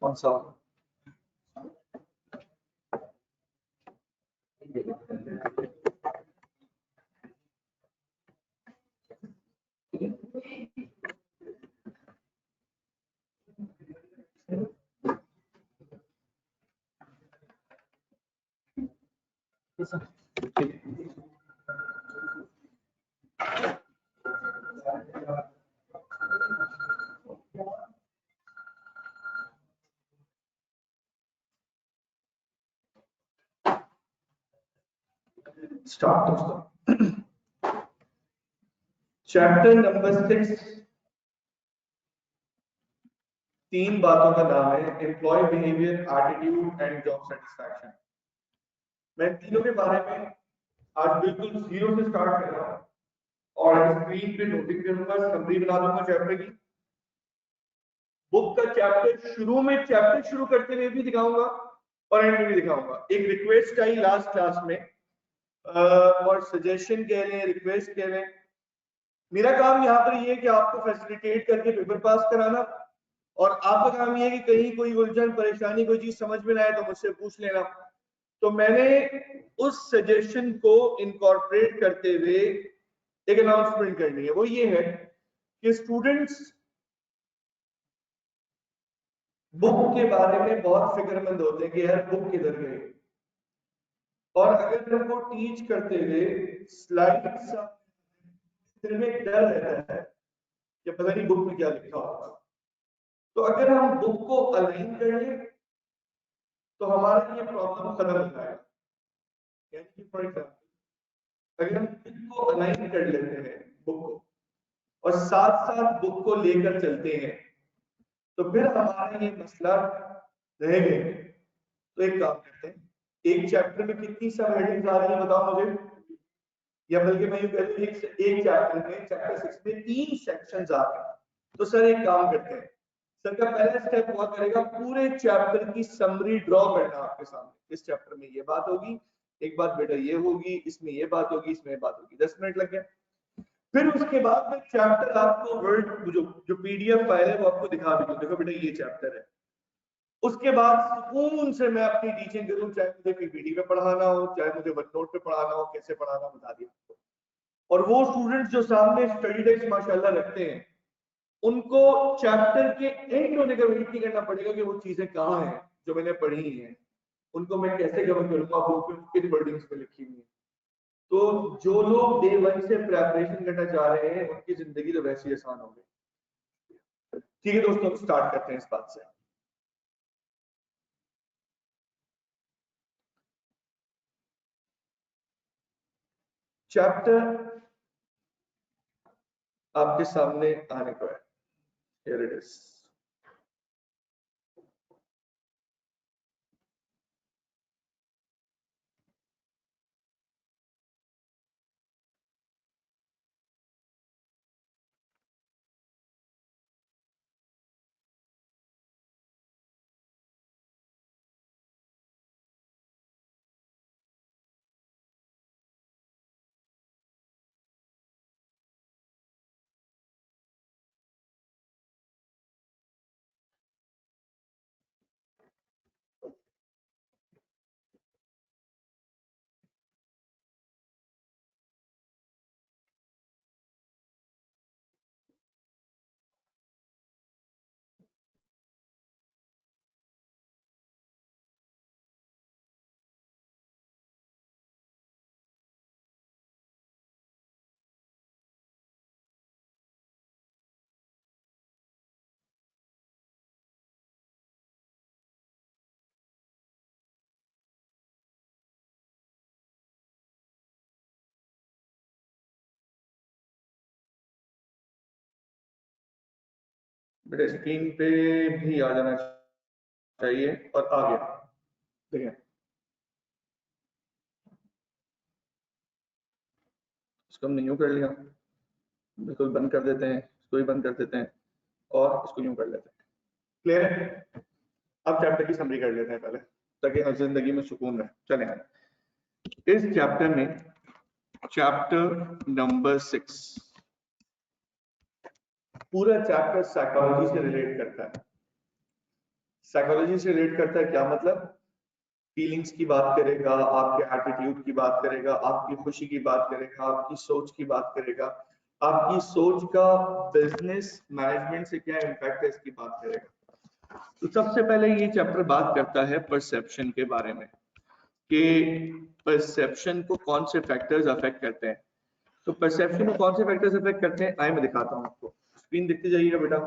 कौन सा? स्टार्ट दोस्तों। चैप्टर नंबर 6 तीन बातों का नाम है, employ behaviour, attitude and job satisfaction. मैं तीनों के बारे में आज बिल्कुल जीरो से स्टार्ट कर रहा हूं और स्क्रीन पे नोटिस करूंगा, समरी बना दूंगा चैप्टर की। बुक का चैप्टर शुरू करते हुए भी दिखाऊंगा और एंड में भी दिखाऊंगा। एक रिक्वेस्ट आई लास्ट क्लास में और सजेशन कह लें, रिक्वेस्ट कह लें, मेरा काम यहाँ पर ये है कि आपको फैसिलिटेट करके पेपर पास कराना, और आपका काम ये है कि कहीं कोई उलझन परेशानी कोई चीज समझ में ना आए तो मुझसे पूछ लेना। तो मैंने उस सजेशन को इनकॉर्पोरेट करते हुए एक अनाउंसमेंट करनी है। वो ये है कि स्टूडेंट्स बुक के बारे में बहुत फिक्रमंद होते हैं कि यार बुक किधर गई, और अगर उनको टीच करते हुए स्लाइड्स में डर रहता है कि पता नहीं बुक में क्या लिखा होगा। तो अगर हम बुक को अलाइन कर लें तो हमारा ये प्रॉब्लम खत्म हो जाएगा। यानी कि फॉर एग्जाम्पल अगर हम बुक को अलाइन कर लेते हैं बुक को और साथ साथ बुक को लेकर चलते हैं तो फिर हमारा ये मसला रह गए। तो एक काम करते हैं, एक चैप्टर में कितनी सब हेडिंग्स आ रही है बताओ मुझे, या बल्कि मैं यूं कह दूं एक चैप्टर में, चैप्टर 6 में 3 सेक्शंस आ रहे हैं। तो सर एक काम करते हैं, सर का पहला स्टेप हुआ करेगा पूरे चैप्टर की समरी ड्रॉ करना आपके सामने। इस चैप्टर में ये बात होगी, एक बात बेटा ये होगी, इसमें ये बात होगी, इसमें ये बात होगी। 10 मिनट लग गए। फिर उसके बाद में चैप्टर आपको वर्ड जो पीडीएफ फाइल है वो आपको दिखा दूंगा, देखो बेटा ये चैप्टर है। उसके बाद सुकून से मैं अपनी टीचिंग करूं, चाहे मुझे पीपीटी पे पढ़ाना हो, चाहे मुझे वन नोट पे पढ़ाना हो, कैसे पढ़ाना बता दिया। और वो स्टूडेंट्स जो सामने स्टडी डेस्क माशाल्लाह रखते हैं उनको चैप्टर के एंड होने का वेट नहीं करना पड़ेगा कि वो चीजें कहाँ हैं जो मैंने पढ़ी हैं, उनको मैं कैसे कवर करूंगा, बुक में किन वर्डिंग्स में लिखी हुई है। तो जो लोग डे 1 से प्रिपरेशन करना चाह रहे हैं उनकी जिंदगी तो वैसे ही आसान हो गई। ठीक है दोस्तों, स्टार्ट करते हैं इस बात से। चैप्टर आपके सामने आने को है, हियर इट इज। बेटे स्क्रीन पे भी आ जाना चाहिए और आ गया। देखिए इसको हमने यूं कर लिया, बिल्कुल बंद कर देते हैं, इसको भी बंद कर देते हैं और इसको यूं कर लेते हैं। क्लियर है? अब चैप्टर की समरी कर लेते हैं पहले ताकि हर जिंदगी में सुकून रहे। चलें इस चैप्टर में चैप्टर नंबर 6 पूरा चैप्टर साइकोलॉजी से रिलेट करता है। साइकोलॉजी से रिलेट करता है क्या मतलब? फीलिंग्स की बात करेगा, आपके एटीट्यूड की बात करेगा, आपकी खुशी की बात करेगा, आपकी सोच की बात करेगा, आपकी सोच का बिजनेस मैनेजमेंट से क्या इम्पैक्ट है इसकी बात करेगा। तो सबसे पहले ये चैप्टर बात करता है परसेप्शन के बारे में कि परसेप्शन को कौन से फैक्टर्स अफेक्ट करते हैं। तो परसेप्शन को कौन से फैक्टर्स अफेक्ट करते हैं आइए मैं दिखाता हूँ आपको। स्क्रीन दिखती जाइएगा बेटा।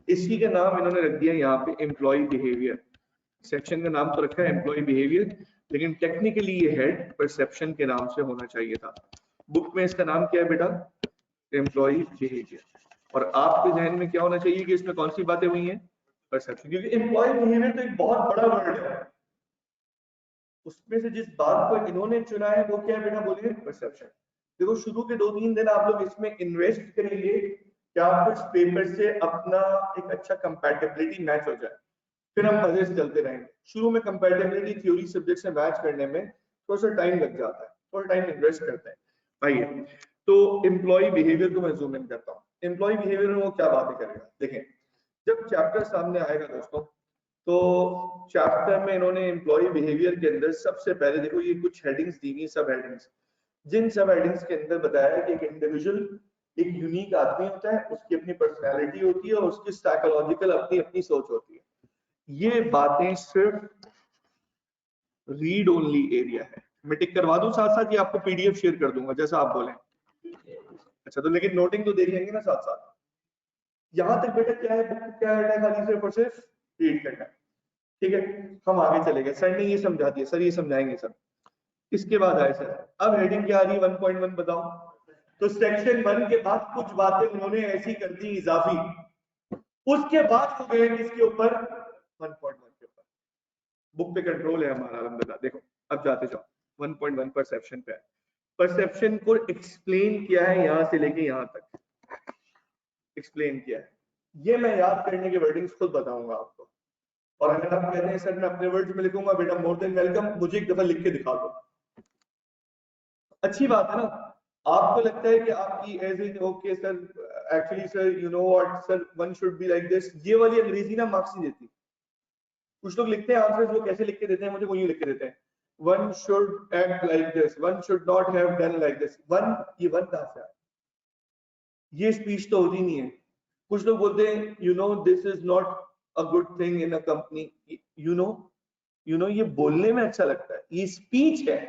इसी का नाम इन्होंने रख दिया यहाँ पे एम्प्लॉय बिहेवियर। सेक्शन का नाम तो रखा है एम्प्लॉय बिहेवियर, लेकिन टेक्निकली ये हेड परसेप्शन के नाम से होना चाहिए था। बुक में इसका नाम क्या है बेटा? Employ behaviour. और आपके जहन में क्या होना चाहिए कि इसमें कौन सी बातें हुई हैं? परसेप्शन। क्योंकि एम्प्लॉय बिहेवियर तो एक बहुत बड़ा वर्ड है, उसमें से जिस बात को इन्होंने चुना है वो क्या है बेटा? बोलिए परसेप्शन। देखो शुरू के 2-3 दिन आप लोग इसमें इन्वेस्ट करेंगे क्या कुछ पेपर से अपना एक अच्छा कंपैटिबिलिटी मैच हो जाए, फिर हम मजे से चलते रहेंगे। शुरू में कंपैटिबिलिटी थ्योरी सब्जेक्ट से मैच करने में थोड़ा सा टाइम लग जाता है, थोड़ा टाइम इन्वेस्ट करते हैं भाई। तो एम्प्लॉय बिहेवियर को मैं जूम इन करता हूँ। एम्प्लॉय बिहेवियर में वो क्या बातें करेगा देखें। जब चैप्टर सामने आएगा दोस्तों, तो चैप्टर में इन्होंने एम्प्लॉय बिहेवियर के अंदर सबसे पहले देखो ये कुछ हेडिंग्स दी गई, सब हेडिंग्स। जिन सब हेडिंग्स के अंदर बताया है कि एक इंडिविजुअल एक यूनिक आदमी होता है, उसकी अपनी पर्सनैलिटी होती है और उसकी साइकोलॉजिकल अपनी अपनी सोच होती है। ये बातें सिर्फ रीड ओनली एरिया है। मैं टिक करवा दूं साथ साथ, ये आपको पीडीएफ शेयर कर दूंगा जैसा आप बोलें। अच्छा तो लेकिन नोटिंग तो दे देंगे ना साथ साथ। यहां तक बेटा क्या है, बुक क्या है, खाली सिर्फ और सिर्फ रीड करना है। ठीक है, हम आगे चले गए। सर ने ये समझा दिया, सर ये समझाएंगे सर। इसके बाद आए सर, अब हेडिंग क्या आ रही है? 1.1 बताओ। तो सेक्शन 1 के बाद कुछ बातें उन्होंने ऐसी कर दी इजाफी, उसके बाद हो गए किसके ऊपर? 1.1 के ऊपर। बुक पे कंट्रोल है हमारा अलहमदुलिल्लाह। देखो अब जाते जाओ 1.1 परसेप्शन पे। परसेप्शन को एक्सप्लेन किया है यहां से लेके यहां तक एक्सप्लेन किया है। ये मैं याद करने के वर्डिंग्स खुद बताऊंगा आपको। और अगर आप कहते हैं सर मैं अपने वर्ड्स में लिखूंगा, बेटा मोर देन वेलकम, मुझे एक दफा लिख के दिखा दो। अच्छी बात है ना। आपको लगता है कि आपकी age in okay sir, actually sir you know what sir, one should be like this, ये वाली अंग्रेजी ना मार्क्स नहीं देती। कुछ लोग लिखते हैं आंसर्स, वो कैसे लिख के देते हैं मुझे, वो यूं लिख के देते हैं one should act like this, one should not have done like this. One, ये वन कहां से आया? ये स्पीच तो होती नहीं है। कुछ लोग बोलते हैं you know this is not a good thing in a company. You know ये बोलने में अच्छा लगता है, ये स्पीच है,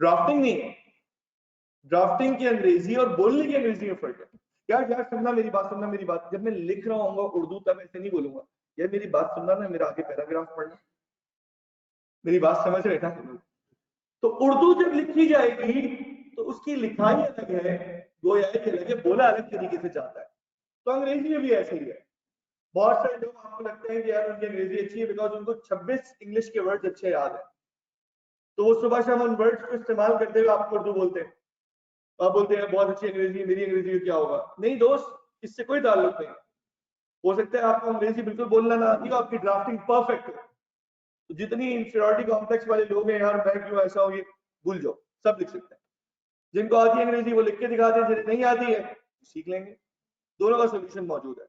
ड्राफ्टिंग नहीं है। ड्राफ्टिंग की अंग्रेजी और बोलने की अंग्रेजी में फर्क है। यार यार सुनना मेरी बात, सुनना मेरी बात। जब मैं लिख रहा हूँ उर्दू तब ऐसे नहीं बोलूंगा, यार मेरी बात सुनना ना, मेरा आगे पैराग्राफ पढ़ना, मेरी बात समझ रहे ना। तो उर्दू जब लिखी जाएगी तो उसकी लिखाई अलग है, गोयाई अलग है, बोला अलग तरीके से जाता है। तो अंग्रेजी में भी ऐसे ही है। बहुत सारे लोग आपको लगते हैं कि यार उनकी अंग्रेजी अच्छी है बिकॉज उनको 26 इंग्लिश के वर्ड्स अच्छे याद है, तो वो सुबह शाम उन वर्ड्स को इस्तेमाल करते हुए आपको उर्दू बोलते हैं। आप बोलते हैं बहुत अच्छी अंग्रेजी, मेरी अंग्रेजी में क्या होगा? नहीं दोस्त, इससे कोई ताल्लुक नहीं। हो सकता है आपको अंग्रेजी बिल्कुल बोलना ना आती हो, आपकी ड्राफ्टिंग परफेक्ट हो। तो जितनी इंफीरियरिटी कॉम्प्लेक्स वाले लोग हैं यार, मैं क्यों ऐसा हूँ, ये भूल जाओ, सब लिख सकते हैं। जिनको आती है अंग्रेजी वो लिख के दिखाते हैं, जिन्हें नहीं आती है सीख लेंगे। दोनों का सोल्यूशन मौजूद है।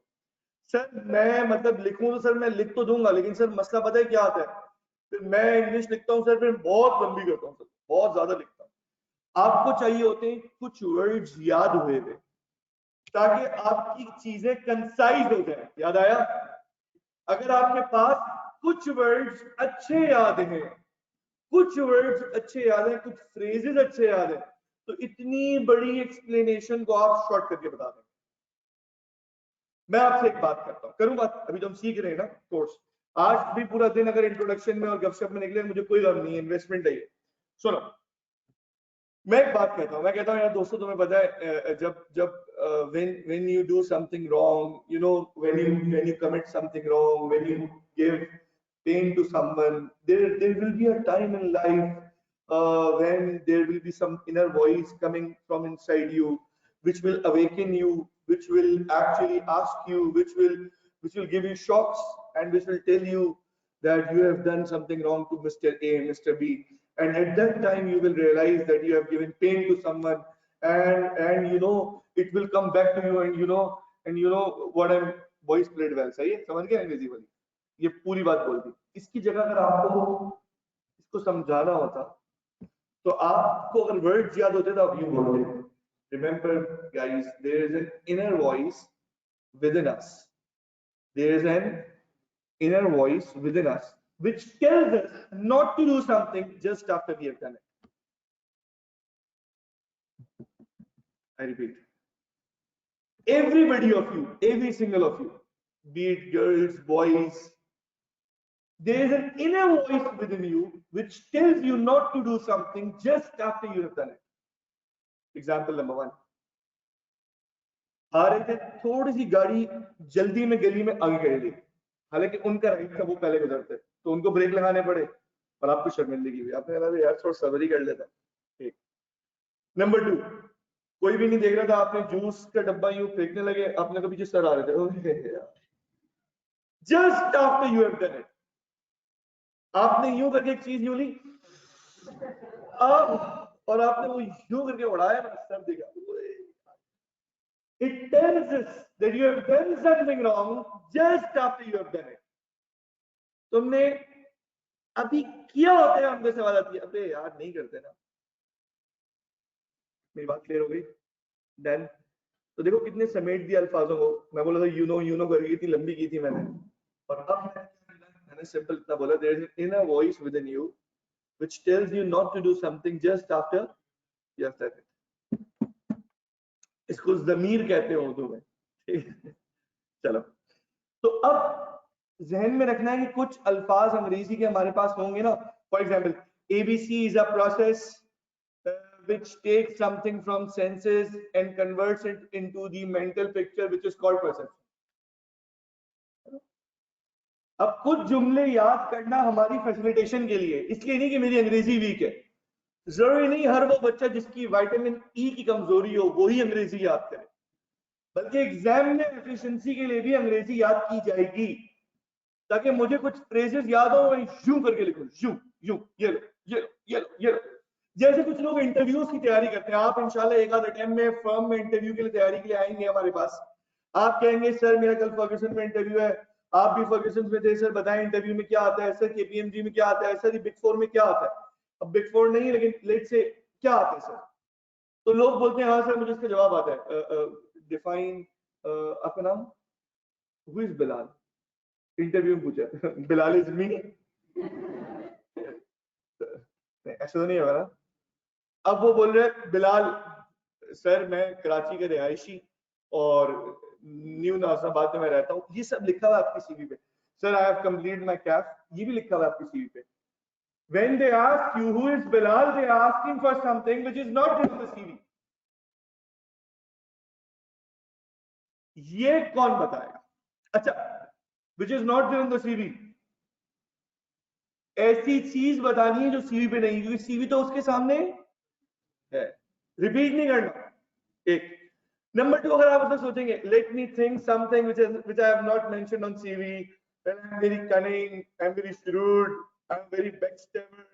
सर मैं मतलब लिखूं तो सर मैं लिख तो दूंगा, लेकिन सर मसला पता है क्या आता है? फिर मैं इंग्लिश लिखता हूँ सर, फिर बहुत लंबी करता हूँ सर, बहुत ज्यादा लिखता हूँ। आपको चाहिए होते हैं कुछ वर्ड्स याद हुए थे ताकि आपकी चीजें कंसाइज हो जाए। याद आया? अगर आपके पास कुछ वर्ड्स अच्छे याद हैं, कुछ वर्ड्स अच्छे याद हैं, कुछ फ्रेजेस अच्छे याद हैं, तो इतनी बड़ी एक्सप्लेनेशन को आप शॉर्ट करके बता दें। मैं आपसे एक बात करता हूं, करूं बात? अभी तो हम सीख रहे हैं ना कोर्स। आज भी पूरा दिन अगर इंट्रोडक्शन में और गपशप में निकले मुझे कोई गम नहीं है, इन्वेस्टमेंट है ये। सुनो, मैं एक बात कहता हूँ, मैं कहता हूँ यार दोस्तों तुम्हें पता है जब जब when you do something wrong, you know, when you commit something wrong, when you give pain to someone, there will be a time in life when there will be some inner voice coming from inside you, which will awaken you, which will actually ask you, which will give you shocks, and which will tell you that you have done something wrong to Mr. A, Mr. B, and at that time you will realize that you have given pain to someone, and you know it will come back to you, and you know what I'm voice played well. सही है, समझ गए अंग्रेजी वाली, ये पूरी बात बोल दी. इसकी जगह अगर आपको इसको समझाना होता तो आपको अगर वर्ड्स याद होते तो आप यूं बोलते. Remember guys, there is an inner voice within us. There is an inner voice within us which tells us not to do something just after we have done it. I repeat, everybody of you, every single of you, be it girls, boys, there is an inner voice within you which tells you not to do something just after you have done it. Example number 1, आ रहे थे, थोड़ी सी गाड़ी जल्दी में गली में आगे कर ली, हालांकि उनका राइट था, वो पहले गुजरते तो उनको ब्रेक लगाने पड़े और आपको शर्मिंदगी हुई. आपने कहा यार थोड़ा सब्र ही कर लेता. ठीक. नंबर 2, कोई भी नहीं देख रहा था, आपने जूस का डब्बा यूं फेंकने लगे, आपने कभी जिस तरह आ रहे थे, just after you have done it, आपने यूं करके एक चीज यूं ली और आपने वो यूं करके उड़ाया, मैंने सर देखा. It tells us that you have done something wrong just after you have done it. तुमने अभी किया होता है, हमसे सवाल आती है, अबे यार नहीं करते ना. मेरी बात क्लियर हो गई? देन तो देखो कितने समेट दिए अल्फाजों को. मैं बोला था यू नो करके इतनी लंबी की थी मैंने, और अब मैंने सिंपल इतना बोला, there is an inner voice within you which tells you not to do something just after you have done it. इसको ज़मीर कहते हैं उर्दू में. चलो, तो अब जहन में रखना है कि कुछ अल्फाज अंग्रेजी के हमारे पास होंगे ना. For example, ABC is a process which takes something from senses and converts it into the mental picture which is called perception. अब कुछ जुमले याद करना हमारी फैसिलिटेशन के लिए, इसलिए नहीं कि मेरी अंग्रेजी वीक है. जरूरी नहीं हर वो बच्चा जिसकी विटामिन ई की कमजोरी हो वो ही अंग्रेजी याद करे, बल्कि एग्जाम में एफिशिएंसी के लिए भी अंग्रेजी याद की जाएगी, ताकि मुझे कुछ फ्रेजेस याद हो मैं यूं करके लिखूं, यूं यूं, ये लो ये लो ये लो ये लो. जैसे कुछ लोग इंटरव्यूज की तैयारी करते हैं, आप इंशाल्लाह एक आध अटेम्प्ट में फर्म में इंटरव्यू के लिए तैयारी के लिए आएंगे हमारे पास, आप कहेंगे सर मेरा कल फर्ग्यूसन में इंटरव्यू है, आप भी फर्ग्यूसन में थे, सर बताएं इंटरव्यू में क्या आता है, सर केपीएमजी में क्या आता है, सर बिग 4 में क्या आता है. अब बिग 4 नहीं, लेकिन लेट्स से क्या आता है सर, तो लोग बोलते हैं हाँ सर मुझे इसका जवाब आता है. डिफाइन आपका नाम, हु इज बिलाल, इंटरव्यू में पूछा बिलाल इज मी, ऐसा तो नहीं होगा ना. अब वो बोल रहे हैं बिलाल सर मैं कराची का रिहायशी और न्यू नाजिराबाद में मैं रहता हूँ, ये सब लिखा हुआ है आपकी सीवी पे. Sir I have completed my Kaif, ये भी लिखा हुआ है आपकी सीवी पे. When they ask you who is Bilal, they are asking for something which is not in the CV. ये कौन बताएगा? अच्छा, which is not in the CV. ऐसी चीज बतानी है जो सीवी पे नहीं, क्योंकि सीवी तो उसके सामने है. रिपीट नहीं करना. एक. नंबर 2, अगर आप ऐसा सोचेंगे, let me think something which I have not mentioned on CV. Well, I'm very cunning, I'm very shrewd, I'm very backstabber,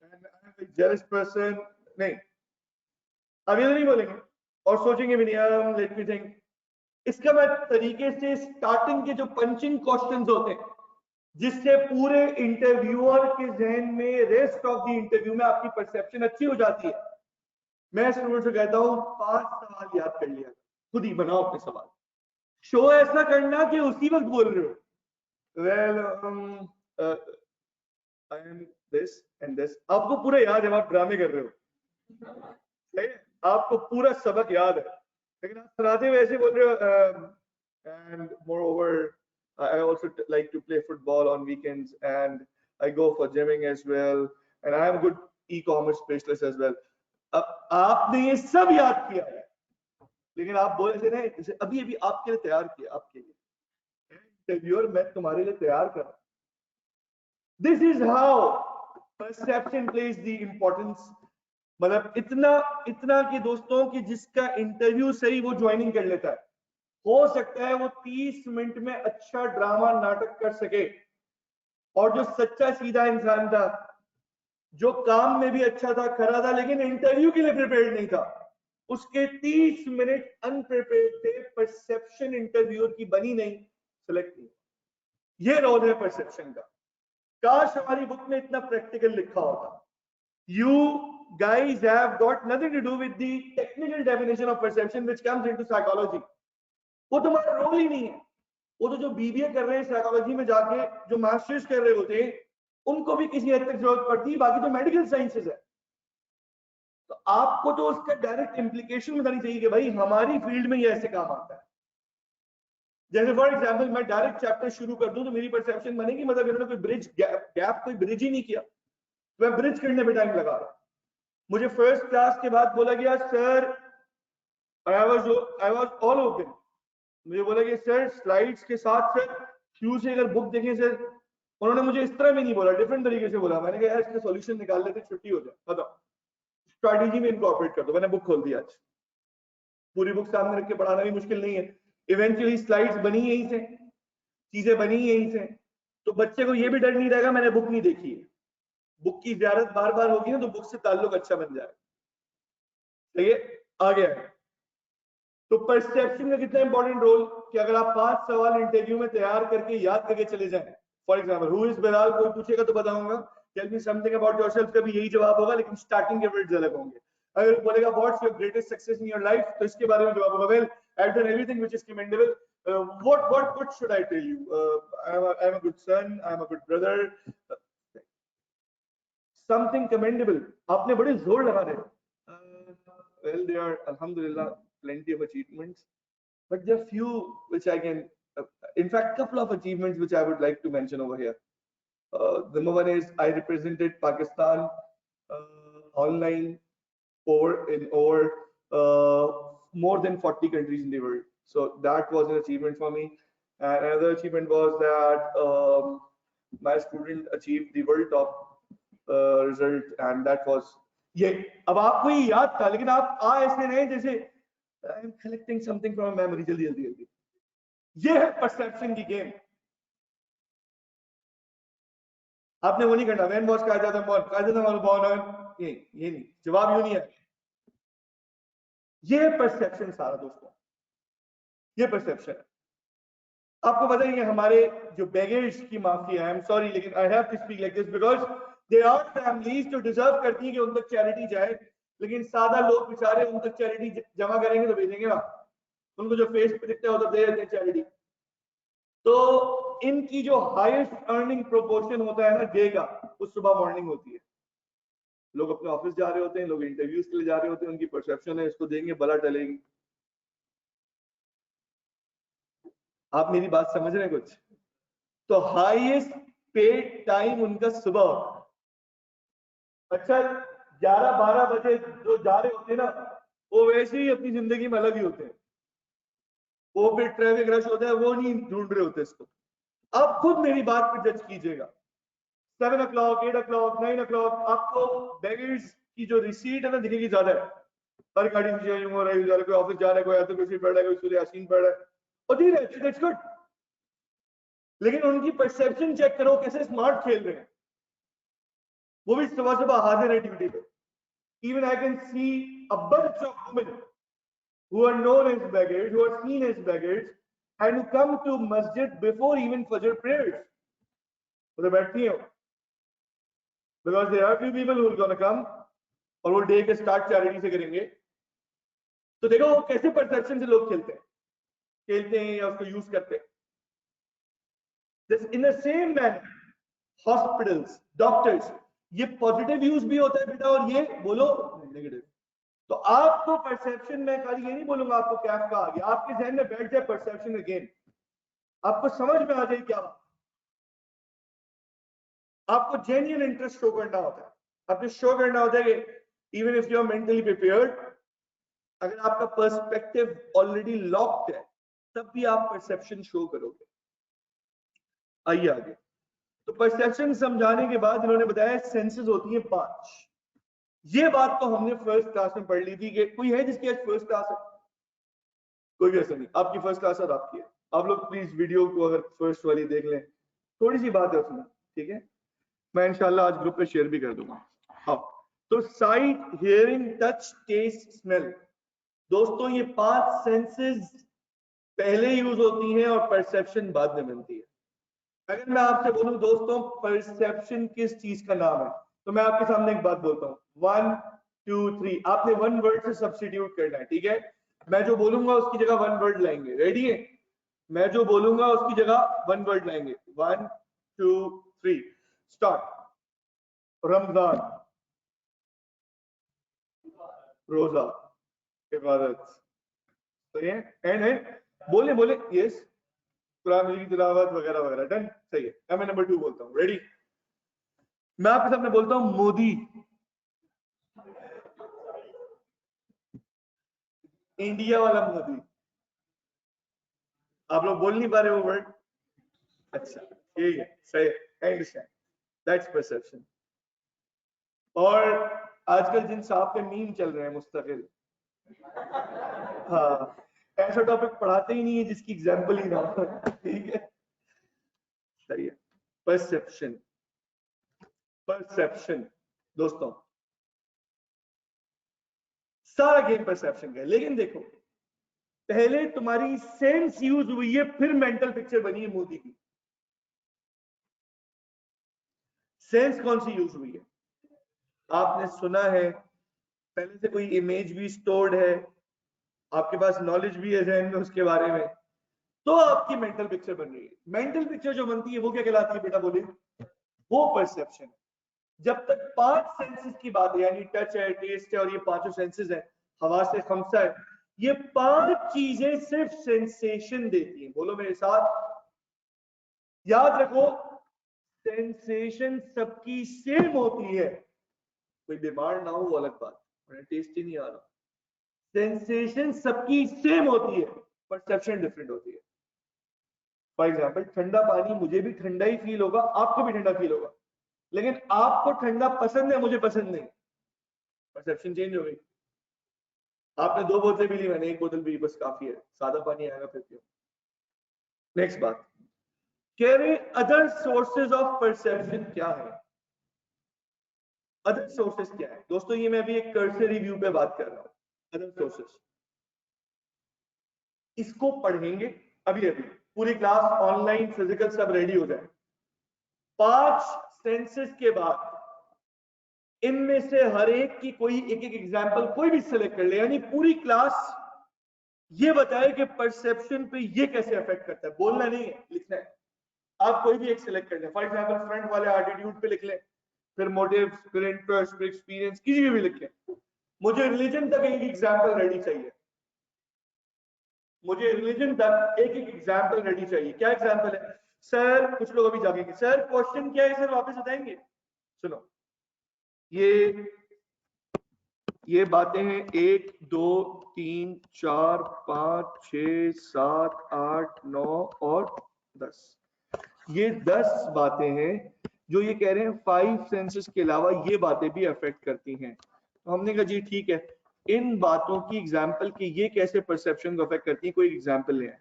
and I'm a jealous person. नहीं, अब ये नहीं बोलेंगे और सोचेंगे भी नहीं. Let me think. इसका मैं तरीके से स्टार्टिंग के जो पंचिंग क्वेश्चंस होते हैं, जिससे पूरे इंटरव्यूअर के जहन में रेस्ट ऑफ द इंटरव्यू में आपकी परसेप्शन अच्छी हो जाती है, मैं स्टूडेंट से कहता हूं 5 सवाल याद कर लिया, खुद ही बनाओ अपने सवाल. शो ऐसा करना कि उसी वक्त बोल रहे हो, well I am this and this. आपको पूरा याद है, आप ड्रामे कर रहे हो, सही है, आपको पूरा सबक याद है, लेकिन आप सुनाते हुए ऐसे बोल रहे हो. And moreover, I also like to play football on weekends, and I go for gymming as well, and I am a good e-commerce specialist as well. अब आपने ये सब याद किया है, लेकिन आप बोल रहे थे जैसे अभी अभी आपके लिए तैयार किया, आपके लिए इंटरव्यूअर मैं तुम्हारे लिए तैयार कर रहा हूं. This is how perception plays the importance. मतलब इतना कि दोस्तों कि जिसका इंटरव्यू सही वो ज्वाइनिंग कर लेता है, हो सकता है वो 30 मिनट में अच्छा ड्रामा नाटक कर सके, और जो सच्चा सीधा इंसान था, जो काम में भी अच्छा था, खरा था, लेकिन इंटरव्यू के लिए प्रिपेयर्ड नहीं था, उसके 30 मिनट अनप्रिपेयर्ड थे, परसेप्शन इंटरव्यूअर की बनी नहीं, सेलेक्ट नहीं। ये रोल है परसेप्शन का। काश हमारी बुक में इतना प्रैक्टिकल लिखा होता। You guys have got nothing to do with the technical definition of perception which comes into psychology. वो तुम्हारा रोल ही नहीं है। वो तो जो बीबीए कर रहे हैं साइकोलॉजी में जाके, जो मास्टर्स कर रहे होते हैं, उनको भी किसी हद तक जरूरत पड़ती है, बाकी तो मेडिकल साइंसेज है। तो आपको तो उसका डायरेक्ट इम्प्लीकेशन बतानी चाहिए कि भाई हमारी फील्ड में ये ऐसे काम आता है। जैसे फॉर एग्जांपल मैं डायरेक्ट चैप्टर शुरू कर दूं तो मेरी परसेप्शन बनेगी, मतलब इन्होंने कोई ब्रिज गैप कोई ब्रिज ही नहीं किया, मैं ब्रिज करने में टाइम लगा रहा। मुझे फर्स्ट क्लास के बाद बोला गया sir, I was all open, मुझे बोला कि सर स्लाइड्स के साथ सर क्यू से अगर बुक देखें सर। उन्होंने मुझे इस तरह भी नहीं बोला, डिफरेंट तरीके से बोला। मैंने कहा यार इसका सॉल्यूशन निकाल लेते, छुट्टी हो जाए, बताओ स्ट्रैटेजी में इनकॉर्पोरेट कर दो। मैंने बुक खोल दी, आज पूरी बुक सामने रख के पढ़ाना भी मुश्किल नहीं है। इवेंचुअली स्लाइड्स बनी यहीं से, चीजें बनी यहीं से, तो बच्चे को ये भी डर नहीं रहेगा मैंने बुक नहीं देखी है। बुक की ज़ियारत बार बार होगी ना, तो बुक से ताल्लुक अच्छा बन जाएगा। सही है, आ गया है। तो परसेप्शन का कितना इंपॉर्टेंट रोल कि अगर आप 5 सवाल इंटरव्यू में तैयार करके याद करके चले जाएं, for example who is Bilal, कोई पूछेगा तो बताऊंगा tell me something about yourself, का भी यही जवाब होगा, लेकिन स्टार्टिंग के वर्ड्स अलग होंगे। अगर बोलेगा what's your greatest success in your life, तो इसके बारे में जवाब होगा well I have done everything which is commendable, what should I tell you, I am a good son, I am a good brother, something commendable। आपने बड़े जोर लगा रहे हो। Well, there are alhamdulillah plenty of achievements, but there are few which I can, in fact couple of achievements which I would like to mention over here. Number one is I represented Pakistan online over more than 40 countries in the world, so that was an achievement for me. And another achievement was that my student achieved the world top result, and that was ये। अब आपको ये याद था, लेकिन आप ऐसे नहीं जैसे I am collecting something from memory, जल्दी जल्दी जल्दी। ये है परसेप्शन की गेम। आपने वो नहीं करना वैन वॉश कहा जाता है, ये नहीं, जवाब यूं नहीं है। ये परसेप्शन सारा दोस्तों, ये परसेप्शन है। आपको पता ही है हमारे जो बैगेज की माफिया है, आई एम सॉरी लेकिन I have to speak like this because there are families जो डिजर्व करती है कि उन तक चैरिटी जाए, लेकिन सादा लोग बेचारे उन तक चैरिटी जमा करेंगे तो भेजेंगे ना, उनको जो फेस पे दिखता है वो तो दे देते हैं चैरिटी। तो इनकी जो हाईएस्ट अर्निंग प्रोपोर्शन होता है ना डे का, वो सुबह मॉर्निंग होती है। लोग अपने ऑफिस जा रहे होते हैं, लोग इंटरव्यूज के लिए जा रहे होते हैं, उनकी परसेप्शन है इसको देंगे भला टलेगी। आप मेरी बात समझ रहे हैं कुछ? तो हाईएस्ट पेड टाइम उनका सुबह होता है। अच्छा 11-12 बजे जो जा रहे होते हैं ना, वो वैसे ही अपनी जिंदगी में अलग ही होते हैं, वो फिर ट्रैफिक रश होता है, वो नहीं ढूंढ रहे होते इसको। आप खुद मेरी बात पे जज कीजिएगा, 7 o'clock 8 o'clock 9 o'clock आपको बैगेज की जो रिसीट है ना दिखेगी ज्यादा है। हर गाड़ी से यूं हो रहा है, कोई ऑफिस जा रहा है, कोई आयत कुर्सी पढ़ रहा है, कोई सूर्य यासीन पढ़ रहा है, और ठीक है, दैट्स गुड। लेकिन उनकी परसेप्शन चेक करो, कैसे स्मार्ट खेल रहे हैं, वो भी सुबह सुबह हाजिर है ड्यूटी पे। Even I can see a bunch of women who are known as beggars, who are seen as beggars, and who come to masjid before even Fajr prayers. उधर बैठती हैं because there are few people who are gonna come और वो day के start charity से करेंगे। तो देखो वो कैसे परसेप्शन से लोग खेलते हैं या उसको यूज करते हैं। This in the same manner, hospitals, doctors, ये पॉजिटिव यूज भी होता है बेटा, और ये बोलो नेगेटिव। तो आपको परसेप्शन में खाली ये नहीं बोलूंगा आपको कैफ का आ गया, आपके जहन में बैठ जाए परसेप्शन अगेन, आपको समझ में आ जाए क्या, आपको जेन्युइन इंटरेस्ट शो करना होता है। आपको शो करना होता है कि even if you are mentally prepared, अगर आपका पर्सपेक्टिव ऑलरेडी लॉक्ड है तब भी आप परसेप्शन शो करोगे। आइए आगे। तो परसेप्शन समझाने के बाद इन्होंने बताया सेंसेस होती हैं 5। ये बात तो हमने फर्स्ट क्लास में पढ़ ली थी कि कोई है जिसकी आज फर्स्ट क्लास है? कोई भी ऐसा नहीं, आपकी फर्स्ट क्लास और आपकी है। आप लोग प्लीज वीडियो को अगर फर्स्ट वाली देख लें, थोड़ी सी बात है उसमें। ठीक है, मैं इंशाल्लाह आज ग्रुप पे शेयर भी कर दूंगा। हाँ, तो sight, hearing, touch, taste, smell, दोस्तों ये 5 सेंसेस पहले यूज होती हैं और परसेप्शन बाद में बनती है। अगर मैं आपसे बोलूं दोस्तों परसेप्शन किस चीज का नाम है, तो मैं आपके सामने एक बात बोलता हूँ, 1 2 3, आपने 1 वर्ड से सब्स्टिट्यूट करना है, ठीक है। मैं जो बोलूंगा उसकी जगह 1 वर्ड लाएंगे, रेडी है? मैं जो बोलूंगा उसकी जगह 1 वर्ड लाएंगे, 1 2 3 स्टार्ट। रमजान, रोजा, इबादत, सही है, एंड है, बोले बोले यस, कुरान की तिलावत वगैरह वगैरह, डन, सही है। अब मैं नंबर 2 बोलता हूँ, रेडी? मैं आपके सामने बोलता हूँ मोदी, इंडिया वाला मोदी। आप लोग बोल नहीं पा रहे वो वर्ड, अच्छा ठीक है, सही है, आई अंडरस्टैंड, दैट्स परसेप्शन। और आजकल जिन साहब पे मीम चल रहे हैं मुस्तकिल, हाँ, ऐसा टॉपिक पढ़ाते ही नहीं है जिसकी एग्जाम्पल ही ना हो, ठीक है, सही है, परसेप्शन। परसेप्शन दोस्तों, सारा गेम परसेप्शन का है, लेकिन देखो पहले तुम्हारी सेंस यूज हुई है, फिर मेंटल पिक्चर बनी है मोदी की। सेंस कौन सी यूज हुई है? आपने सुना है, पहले से कोई इमेज भी स्टोर्ड है, आपके पास नॉलेज भी है जहन में उसके बारे में, तो आपकी मेंटल पिक्चर बन रही है। मेंटल पिक्चर जो बनती है वो क्या कहलाती है बेटा, बोले? वो परसेप्शन। जब तक 5 सेंसेस की बात है, यानी टच है, टेस्ट है और ये 5 सेंसेस है, हवा से खमसा है, ये 5 चीजें सिर्फ सेंसेशन देती हैं। बोलो मेरे साथ, याद रखो, सेंसेशन सबकी सेम होती है, कोई बीमार ना हो वो अलग बात, उन्हें टेस्ट ही नहीं आ रहा। सेंसेशन सबकी सेम होती है, परसेप्शन डिफरेंट होती है। फॉर एग्जाम्पल, ठंडा पानी मुझे भी ठंडा ही फील होगा, आपको भी ठंडा फील होगा, लेकिन आपको ठंडा पसंद है, मुझे पसंद नहीं, परसेप्शन चेंज हो गई। आपने 2 बोतलें भी ली, मैंने 1 बोतल भी, बस काफी है, सादा पानी आएगा फिर क्यों। नेक्स्ट बात, कह रहे अदर सोर्सेज ऑफ परसेप्शन क्या है? अदर सोर्सेज क्या है दोस्तों? ये मैं अभी एक कर्सर रिव्यू पे बात कर रहा हूं। अदर सोर्सेज, इसको पढ़ेंगे अभी अभी, पूरी क्लास ऑनलाइन फिजिकल सब रेडी हो जाए, 5 सेंसेस के बाद इनमें से हर एक की कोई एक एक एग्जाम्पल कोई भी सिलेक्ट कर ले, यानी पूरी क्लास ये बताए कि परसेप्शन पे ये कैसे अफेक्ट करता है। बोलना नहीं है, लिखना है। आप कोई भी एक सिलेक्ट कर लें, फॉर एग्जाम्पल फ्रंट वाले एटीट्यूड पे लिख लें, फिर मोटिव, फिर इंटरेस्ट, फिर एक्सपीरियंस, किसी भी लिख लें। मुझे रिलीजन तक एक एग्जाम्पल रेडी चाहिए, मुझे रिलीजन तक एक एक एग्जाम्पल रेडी चाहिए। क्या एग्जाम्पल है सर? कुछ लोग अभी जागेंगे, सर क्वेश्चन क्या है सर, वापस बताएंगे? सुनो, ये बातें हैं 1 2 3 4 5 6 7 8 9 और 10। ये 10 बातें हैं जो ये कह रहे हैं 5 सेंसेस के अलावा ये बातें भी अफेक्ट करती हैं। तो हमने कहा जी ठीक है, इन बातों की एग्जाम्पल की ये कैसे परसेप्शन को अफेक्ट करती है, कोई एग्जाम्पल ले आए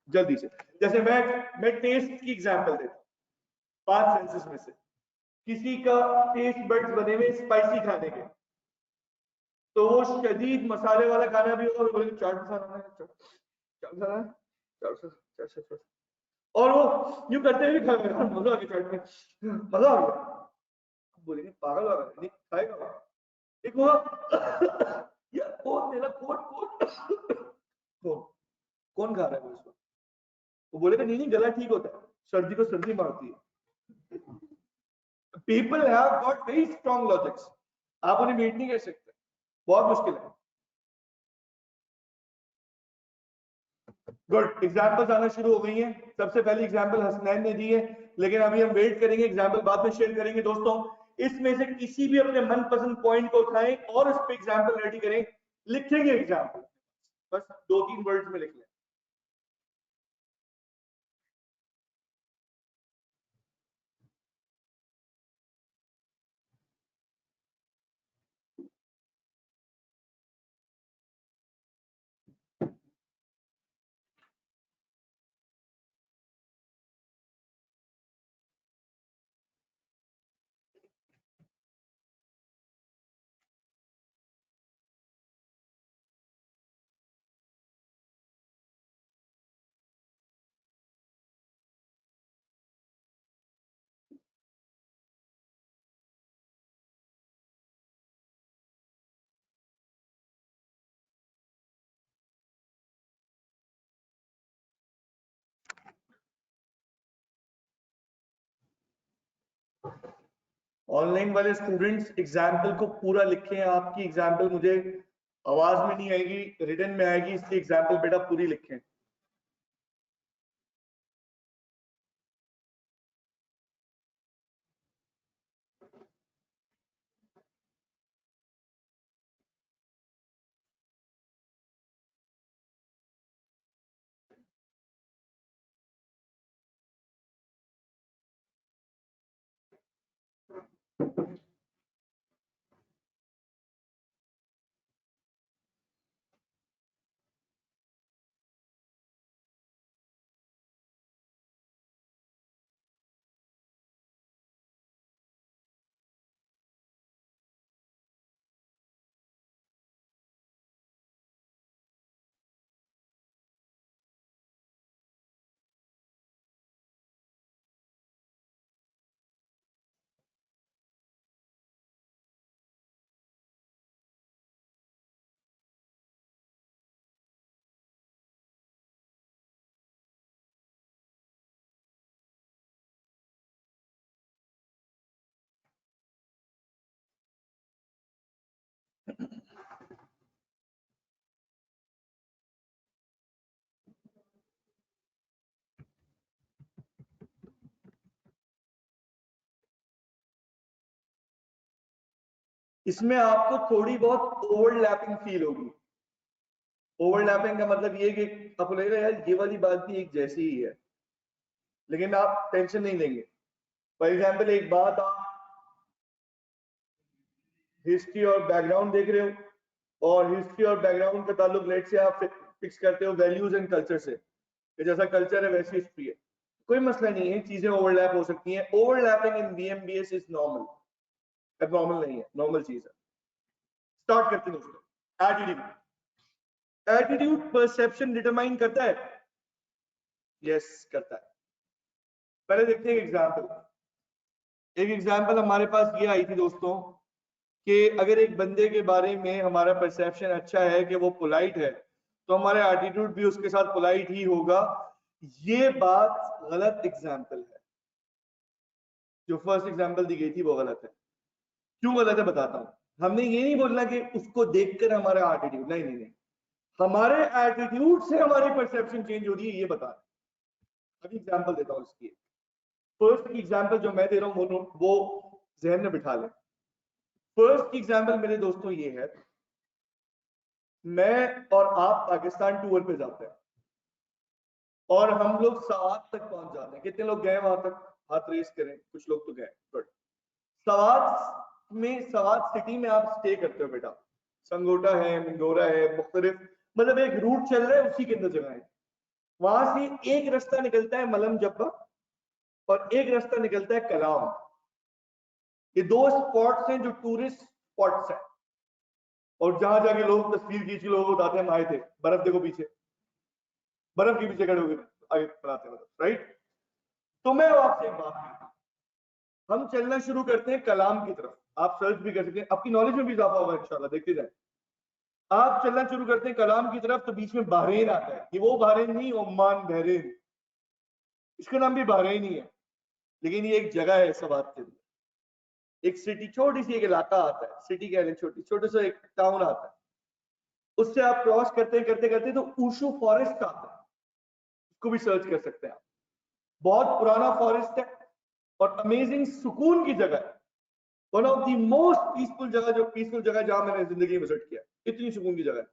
जल्दी से। जैसे मैं टेस्ट की एग्जाम्पल देता हूँ, 5 सेंसेस में से किसी का टेस्ट बड्स बने हुए स्पाइसी खाने के, तो वो शदीद मसाले वाला खाना भी होगा, बोलेंगे चाट मसाला, चाट मसाला, चाट चाट, और वो यूं करते हुए खाएगा, मजा आ गया चाट में, मजा आ गया, बोलेंगे पागल हो गया, नहीं खाएगा एक वो या कौन मेरा कोट कोट कौन कौन खा रहा है उसको? वो बोलेगा नहीं नहीं, गला ठीक होता है, सर्दी को सर्दी मारती है। People have got very strong logics, आप उन्हें मीट नहीं कर सकते, बहुत मुश्किल है। गुड, एग्जाम्पल्स आना शुरू हो गई हैं। सबसे पहली एग्जाम्पल हसनैन ने दी है, लेकिन अभी हम वेट करेंगे, एग्जाम्पल बाद में शेयर करेंगे। दोस्तों इसमें से किसी भी अपने मनपसंद पॉइंट को उठाएं और उस पर एग्जाम्पल रेडी करें, लिखेंगे एग्जाम्पल, बस 2-3 वर्ड्स में लिख लें। ऑनलाइन वाले स्टूडेंट्स एग्जाम्पल को पूरा लिखें। आपकी एग्जाम्पल मुझे आवाज में नहीं आएगी, रिटन में आएगी, इसलिए एग्जाम्पल बेटा पूरी लिखें। इसमें आपको थोड़ी बहुत ओवरलैपिंग फील होगी। ओवरलैपिंग का मतलब ये कि आपको लगेगा यार ये वाली बात भी एक जैसी ही है, लेकिन आप टेंशन नहीं लेंगे। फॉर एग्जाम्पल एक बात, आप हिस्ट्री और बैकग्राउंड देख रहे हो और हिस्ट्री और बैकग्राउंड का ताल्लुक लेट से आप फिक्स करते हो वैल्यूज एंड कल्चर से, कि जैसा कल्चर है वैसी हिस्ट्री है। कोई मसला नहीं है, चीजें ओवरलैप हो सकती हैं। Overlapping in BMBS is normal, abnormal नहीं है, नॉर्मल चीज है। स्टार्ट करते हैं उसको। एटीट्यूड, एटीट्यूड परसेप्शन डिटरमाइन करता है, यस करता है। पहले देखते हैं एग्जाम्पल। एक एग्जाम्पल हमारे पास ये आई थी दोस्तों कि अगर एक बंदे के बारे में हमारा परसेप्शन अच्छा है कि वो पोलाइट है, तो हमारा एटीट्यूड भी उसके साथ पोलाइट ही होगा। ये बात गलत एग्जाम्पल है। जो फर्स्ट एग्जाम्पल दी गई थी वो गलत है। क्यों गलत है बताता हूं। हमने ये नहीं बोलना कि उसको देखकर हमारा एटीट्यूड, नहीं नहीं नहीं, हमारे एटीट्यूड से हमारी परसेप्शन चेंज हो रही है, ये बता रहे। अभी एग्जाम्पल देता हूं इसकी। फर्स्ट एग्जाम्पल जो मैं दे रहा हूं वो जहन में बिठा लें। फर्स्ट एग्जाम्पल मेरे दोस्तों ये है, मैं और आप पाकिस्तान टूर पे जाते हैं और हम लोग सवात तक पहुंच जाते हैं। कितने लोग गए वहां तक, हाथ रेस करें। कुछ लोग तो गए, गुड। सवात में, सवात सिटी में आप स्टे करते हो बेटा। संगोटा है, मिंगोरा है, मुख्तलिफ, मतलब एक रूट चल रहा है, उसी के अंदर जगह है। वहां से एक रास्ता निकलता है मलम जब्बा और एक रास्ता निकलता है कलाम। ये दो स्पॉट्स हैं जो टूरिस्ट स्पॉट्स हैं, और जहां जाके लोग तस्वीर खींच के लोग बताते हैं हम आए थे। बर्फ देखो पीछे, बर्फ के पीछे खड़े हो गए आगे बनाते हैं, राइट। तो मैं आपसे एक बात करता हूं, हम चलना शुरू करते हैं कलाम की तरफ। आप सर्च भी कर सकते हैं, आपकी नॉलेज में भी इजाफा होगा इंशाल्लाह, देखते जाए। आप चलना शुरू करते हैं कलाम की तरफ, तो बीच में बहरीन आता है। ये वो बहरीन नहीं, ओमान बहरीन, इसका नाम भी बहरीन ही है, लेकिन ये एक जगह है सवात के अंदर। एक सिटी, छोटी सी एक इलाका आता है, सिटी कह रहे हैं, छोटी छोटे से एक टाउन आता है। उससे आप क्रॉस करते करते करते तो ऊशू फॉरेस्ट आता है, उसको भी सर्च कर सकते हैं आप। बहुत पुराना फॉरेस्ट है और अमेजिंग सुकून की जगह है। One of the most peaceful जगह, जो पीसफुल जगह जहां मैंने जिंदगी में विजिट किया, इतनी सुकून की जगह है,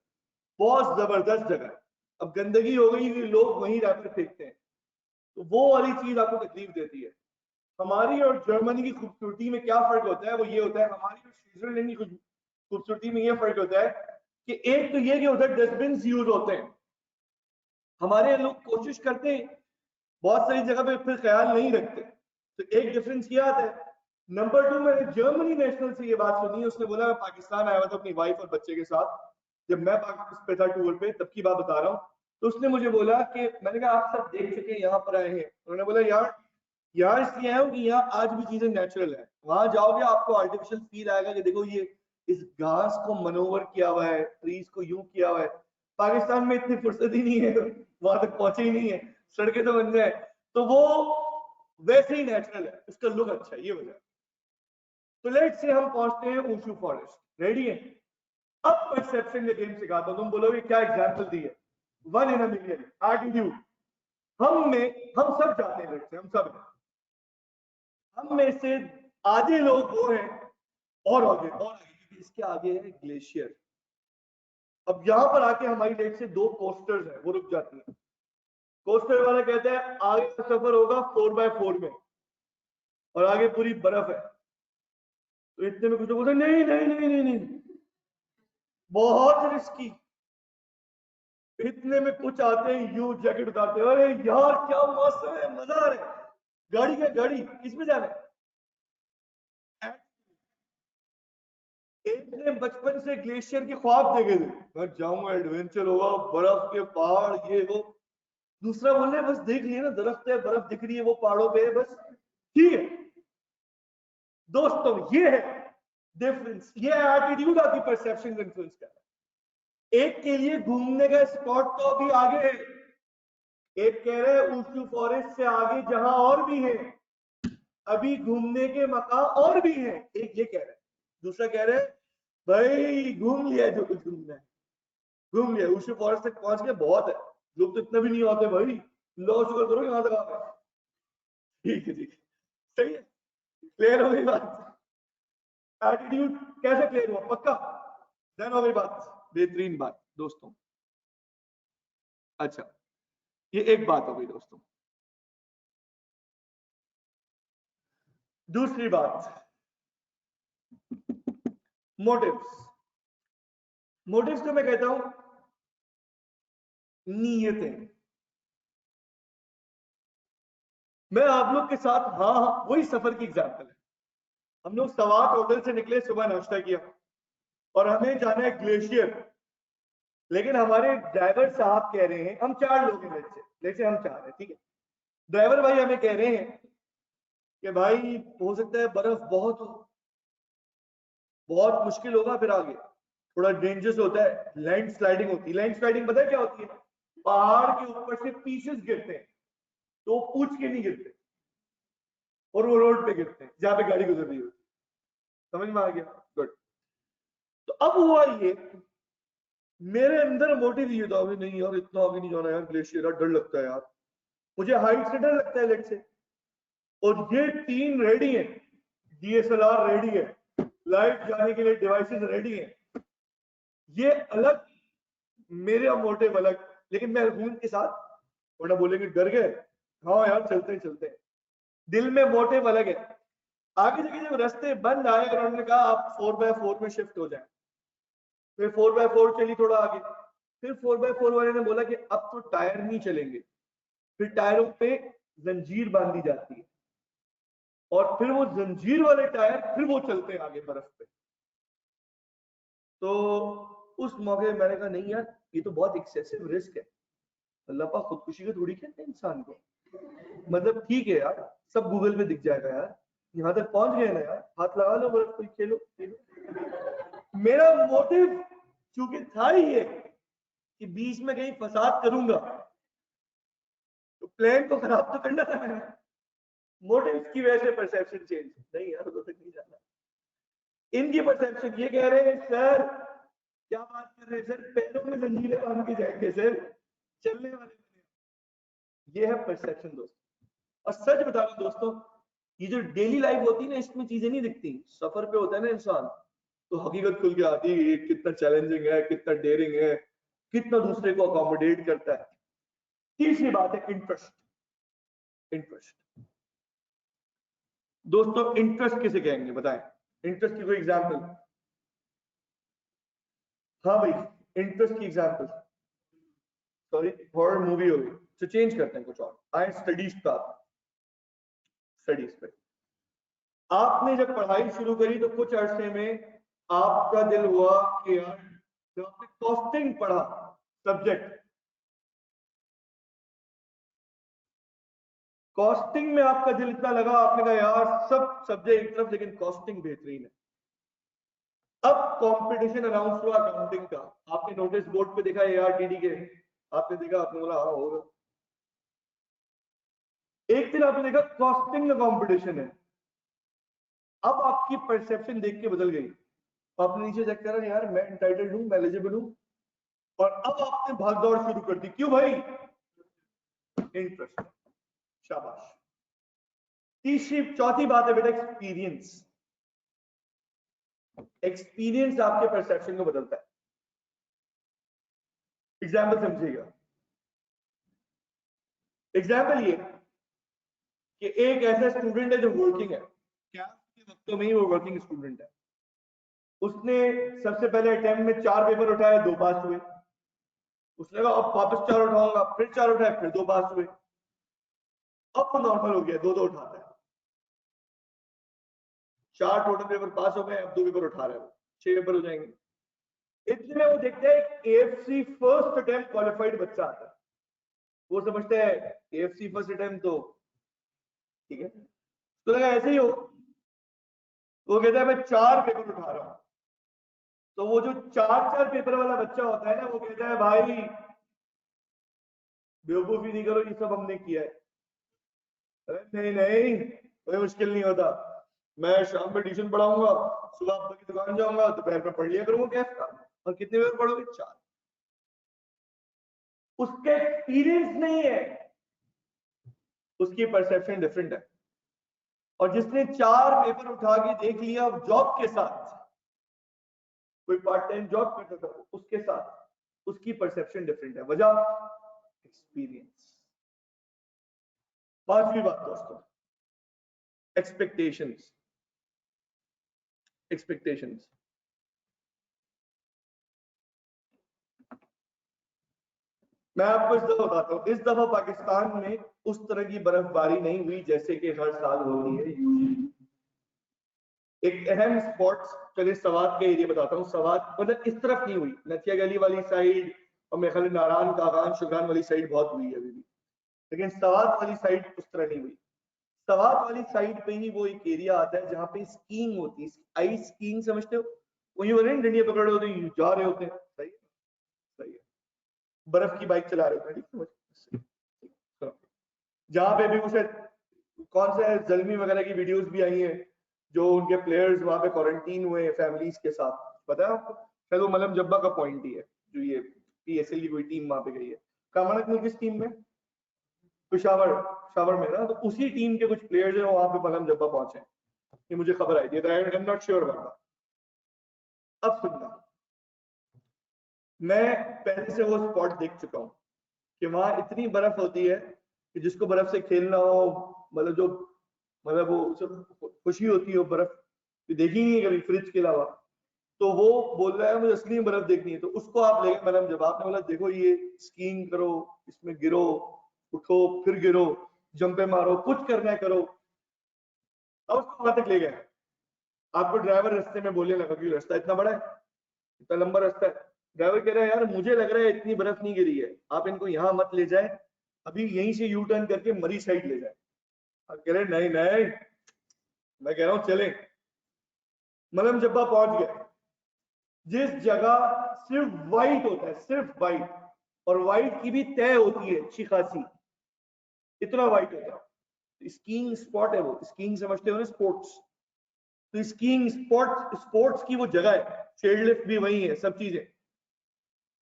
बहुत जबरदस्त जगह है। अब गंदगी हो गई, लोग वहीं रैपर फेंकते हैं, तो वो वाली चीज आपको तकलीफ देती है। हमारी और जर्मनी की खूबसूरती में क्या फर्क होता है, वो ये होता है, हमारी और स्विट्जरलैंड की खूबसूरती में ये फर्क होता है कि एक तो ये कि उधर डस्टबिन यूज होते हैं, हमारे लोग कोशिश करते हैं, बहुत सारी जगह पे फिर ख्याल नहीं रखते। तो एक डिफरेंस ये आता है। नंबर 2, मैंने जर्मनी नेशनल से ये बात सुनी, उसने बोला मैं पाकिस्तान आया हुआ था अपनी वाइफ और बच्चे के साथ, जब मैं पाकिस्तान पे था टूर पे, तब की बात बता रहा हूँ। तो उसने मुझे बोला कि, मैंने कहा आप सब देख चुके यहाँ पर आए हैं। उन्होंने बोला यार यहाँ इसलिए आया हूँ कि यहाँ आज भी चीजें नेचुरल है, वहां जाओगे आपको आर्टिफिशियल फील आएगा कि देखो ये इस घास को मनोवर किया हुआ है, ट्रीज को यूं किया हुआ है। पाकिस्तान में इतनी फुर्सत ही नहीं है, वहां तक पहुंचे ही नहीं है, सड़कें तो बन जाए, तो वो वैसे ही नेचुरल है, उसका लुक अच्छा है, ये वजह। तो लेट से हम पहुंचते हैं ऊशू फॉरेस्ट, रेडी है? अब परसेप्शन के गेम सिखाता हूं, तुम बोलोगे क्या एग्जांपल दी है? 1 इन अ मिलियन एटीट्यूड। हम सब जाते हैं, हम सब, हम में से आधे लोग वो हैं और आगे और आगे, क्योंकि इसके आगे है ग्लेशियर। अब यहां पर आके हमारी लेट से 2 कोस्टर्स हैं, वो रुक जाती हैं। कोस्टर वाला कहता है आगे का सफर होगा 4x4 में और आगे पूरी बर्फ है। तो इतने में कुछ लोग बोलते नहीं नहीं नहीं नहीं नहीं, बहुत रिस्की। इतने में कुछ आते हैं यू जैकेट उतारते हैं, अरे यार क्या मौसम है, मजा आ रहा है, गाड़ी का गाड़ी किसमें जाना है? एक ने बचपन से ग्लेशियर के ख्वाब देखे थे, मैं जाऊंगा, एडवेंचर होगा, बर्फ के पहाड़, ये वो। दूसरा बोल रहे बस देख लिए ना, दरख्त है, बर्फ दिख रही है, वो पहाड़ों पे है, बस ठीक है। दोस्तों ये है डिफरेंस, ये एटीट्यूड आपकी परसेप्शन को इन्फ्लुएंस कर रहा है। एक के लिए घूमने का स्पॉट तो अभी आगे है, एक कह रहे हैं ऊशू फॉरेस्ट से आगे जहां और भी है, अभी घूमने के मकाम और भी है, एक ये कह रहा है। दूसरा कह रहे हैं भाई घूम लिया जो कुछ घूमना है, घूम लिया, ऊशू फॉरेस्ट तक पहुंच गए, बहुत है, लोग तो इतना भी नहीं होते भाई, लो शुक्र करो यहाँ तक आ गए। ठीक है, ठीक है, सही है, क्लियर हो गई बात? एटीट्यूड कैसे क्लियर हुआ, पक्का? डन हो गई बात, बेहतरीन बात दोस्तों। अच्छा, ये एक बात हो गई दोस्तों। दूसरी बात, मोटिव्स। मोटिव्स को मैं कहता हूं नीयतें। मैं आप लोग के साथ, हाँ हाँ, वही सफर की एग्जांपल है। हम लोग सवात होटल से निकले, सुबह नाश्ता किया और हमें जाना है ग्लेशियर, लेकिन हमारे ड्राइवर साहब कह रहे हैं, हम 4 लोग हैं, जैसे हम 4 हैं, ठीक है, ड्राइवर भाई हमें कह रहे हैं कि भाई हो सकता है बर्फ बहुत हो, बहुत मुश्किल होगा, फिर आगे थोड़ा डेंजरस होता है, लैंड स्लाइडिंग होती है। लैंड स्लाइडिंग पता है क्या होती है? पहाड़ के ऊपर से पीसेस गिरते हैं, तो पूछ के नहीं गिरते, और वो रोड पे गिरते हैं जहां पे गाड़ी गुजर रही होती है। समझ में आ गया? गुड। तो अब हुआ ये, मेरे अंदर मोटिव ये था, नहीं यार इतना आगे नहीं जाना यार, ग्लेशियर डर लगता है यार, मुझे हाइट से डर लगता है, लेट से। और ये 3 रेडी है, डीएसएलआर रेडी है, लाइट जाने के लिए डिवाइसेस रेडी है, ये अलग, मेरे मोटिव अलग, लेकिन मैं हूं इनके साथ। वरना बोलेंगे डर गए, हाँ यार चलते हैं चलते हैं, दिल में मोटिव अलग है। आगे जाके जब रास्ते बंद आए और उन्होंने कहा आप 4x4 में शिफ्ट हो जाए, फिर 4x4 चली थोड़ा आगे, फिर 4x4 वाले ने बोला कि अब तो टायर नहीं चलेंगे, फिर टायरों पे जंजीर बांधी जाती है, और फिर वो जंजीर वाले टायर फिर वो चलते हैं आगे बर्फ पे। तो उस मौके मैंने कहा नहीं यार, ये तो बहुत एक्सेसिव रिस्क है, अल्लाह पाक खुदकुशी को थोड़ी कहते हैं इंसान को, मतलब ठीक है यार, सब गूगल पे दिख जाएगा यार, यहाँ तक पहुंच गए ना यार, हाथ लगा लो बर्फ पे, खेलो खेलो। मेरा मोटिव चूंकि था ही ये कि बीच में कहीं फसाद करूंगा, तो प्लान को खराब तो करना था मैंने, मोटिव की वजह से परसेप्शन चेंज, नहीं यार उधर तक नहीं जाना। इनकी परसेप्शन ये कह रहे हैं सर, क्या बात कर रहे हैं सर, पैरों में जंजीरें बांध के जाएंगे सर, चलने वाले बने। ये है परसेप्शन दोस्तों। और सच बता रहा हूं दोस्तों, ये जो डेली लाइफ होती है ना, इसमें चीजें नहीं दिखती, सफर पे होता है ना इंसान, तो हकीकत खुल के आती है, कितना चैलेंजिंग है, कितना डेयरिंग है, कितना दूसरे को अकोमोडेट करता है। तीसरी बात है इंटरेस्ट। इंटरेस्ट दोस्तों, इंटरेस्ट किसे कहेंगे बताएं? इंटरेस्ट की कोई एग्जांपल? हाँ भाई, इंटरेस्ट की एग्जांपल, सॉरी हॉरर मूवी होगी, तो चेंज करते हैं कुछ और, आए स्टडीज का, स्टडीज पे। आपने जब पढ़ाई शुरू करी तो कुछ अरसे में आपका दिल हुआ कि यार, जब आपने कॉस्टिंग पढ़ा सब्जेक्ट, कॉस्टिंग में आपका दिल इतना लगा, आपने कहा यार सब सब्जेक्ट एक तरफ, लेकिन कॉस्टिंग बेहतरीन है। अब कंपटीशन अनाउंस हुआ अकाउंटिंग का, आपने नोटिस बोर्ड पे देखा एआरटीडी के, आपने देखा, आपने बोला हाँ होगा। एक दिन आपने देखा कॉस्टिंग का कंपटीशन है, अब आपकी परसेप्शन देख के बदल गई, आपने नीचे चेक करा यार मैं एंटाइटल्ड हूं, मैं एलिजिबल हूं, और अब आपने भाग दौड़ शुरू कर दी। क्यों भाई? इंटरेस्ट। शाबाश। चौथी बात है बेटा एक्सपीरियंस। एक्सपीरियंस आपके परसेप्शन को बदलता है। एग्जाम्पल समझिएगा। एग्जाम्पल ये कि एक ऐसा स्टूडेंट है जो वर्किंग है, क्या के वक्तों में ही वो वर्किंग स्टूडेंट है, उसने सबसे पहले अटेम्प्ट में 4 पेपर उठाए, 2 पास हुए। उसने कहा अब वापस 4 उठाऊंगा, फिर 4 उठाए, फिर 2 पास हुए। अब तो नॉर्मल हो गया, 2-2 उठाता है। 4 टोटल पेपर पास हो गए, अब 2 पेपर उठा रहे हो, 6 पेपर हो जाएंगे। इतने में वो देखते हैं एएफसी फर्स्ट अटेम्प्ट क्वालिफाइड बच्चा आता है, वो समझते हैं एएफसी फर्स्ट अटेम्प्ट तो ठीक है, तो लगा ऐसे ही हो। वो कहता है मैं 4 पेपर उठा रहा हूं। तो वो जो 4-4 पेपर वाला बच्चा होता है ना, वो कहता है भाई बेवकूफी नहीं करो, ये सब हमने किया है। अरे नहीं नहीं, कोई मुश्किल नहीं होता, मैं शाम में ट्यूशन पढ़ाऊंगा, सुबह अब्बा की दुकान जाऊंगा, दोपहर में पढ़ लिया करूंगा कैफ का। और कितने पेपर पढ़ोगे? 4। उसका एक्सपीरियंस नहीं है, उसकी परसेप्शन डिफरेंट है। और जिसने 4 पेपर उठा के देख लिया जॉब के साथ, कोई पार्ट टाइम जॉब करता था, उसके साथ उसकी परसेप्शन डिफरेंट है। वजह एक्सपीरियंस। 5वीं बात दोस्तों, एक्सपेक्टेशंस। एक्सपेक्टेशंस मैं आपको इस दफा बताता हूं, इस दफा पाकिस्तान में उस तरह की बर्फबारी नहीं हुई जैसे कि हर साल हो रही है यूजुअली। एक अहम स्पॉट्स, चलिए सवात के एरिया बताता हूँ। सवात मतलब इस तरफ नहीं हुई, नथिया गली वाली साइड और मेरे ख्याल नारायण कागान शुगरान वाली साइड बहुत हुई है अभी भी, लेकिन सवात वाली साइड उस तरह नहीं हुई। सवात वाली साइड पे ही वो एक एरिया आता है जहाँ पे स्कीइंग होती है, आइस स्कीइंग समझते हो? वही हो रहे हैं, डंडिया पकड़े होते हैं, जा रहे होते हैं, सही है, सही है, बर्फ की बाइक चला रहे होते हैं, ठीक है। जहाँ पे भी उसे कौन से जलमी वगैरह की वीडियोस भी आई हैं, जो उनके प्लेयर्स वहां पे क्वारंटीन हुए फैमिलीज के साथ, पता है आपको? शायद वो मलम जब्बा का पॉइंट ही है, जो ये पीएसएल की कोई टीम वहां पे गई है। कामानक में किस टीम में? पेशावर, पेशावर में ना, तो उसी टीम के कुछ प्लेयर्स हैं वहां पे मलम जब्बा पहुंचे, ये मुझे खबर आई थी, I am not sure about that. अब सुनना, मैं पहले से वो स्पॉट देख चुका हूँ कि वहां इतनी बर्फ होती है कि जिसको बर्फ से खेलना हो, मतलब जो, मतलब वो खुशी होती है बर्फ की, देखी नहीं है कभी फ्रिज के अलावा, तो वो बोल रहा है मुझे असली बर्फ देखनी है, तो उसको आप लेके मैडम, जब आपने बोला देखो ये स्कीइंग करो, इसमें गिरो, उठो, फिर गिरो, जंपे मारो, कुछ करना है करो, अब उसको वहां तक ले गए। आपको ड्राइवर रास्ते में बोलने लगा कि रास्ता इतना बड़ा है, इतना लंबा रास्ता है। ड्राइवर कह रहा है यार मुझे लग रहा है इतनी बर्फ नहीं गिरी है, आप इनको यहाँ मत ले जाए, अभी यहीं से यू टर्न करके मरी साइड ले जाए। अब कह रहे नहीं नहीं, मैं कह रहा हूँ चले। मलम जब्बा पहुंच गए, जिस जगह सिर्फ वाइट होता है, सिर्फ वाइट, और वाइट की भी तय होती है अच्छी खासी, इतना वाइट होता है। स्कीइंग स्पॉट है वो, स्कीइंग समझते हो ना, स्पोर्ट्स, तो स्कीइंग स्पॉट, स्पोर्ट्स की वो जगह है, चेयर लिफ्ट भी वही है, सब चीजें।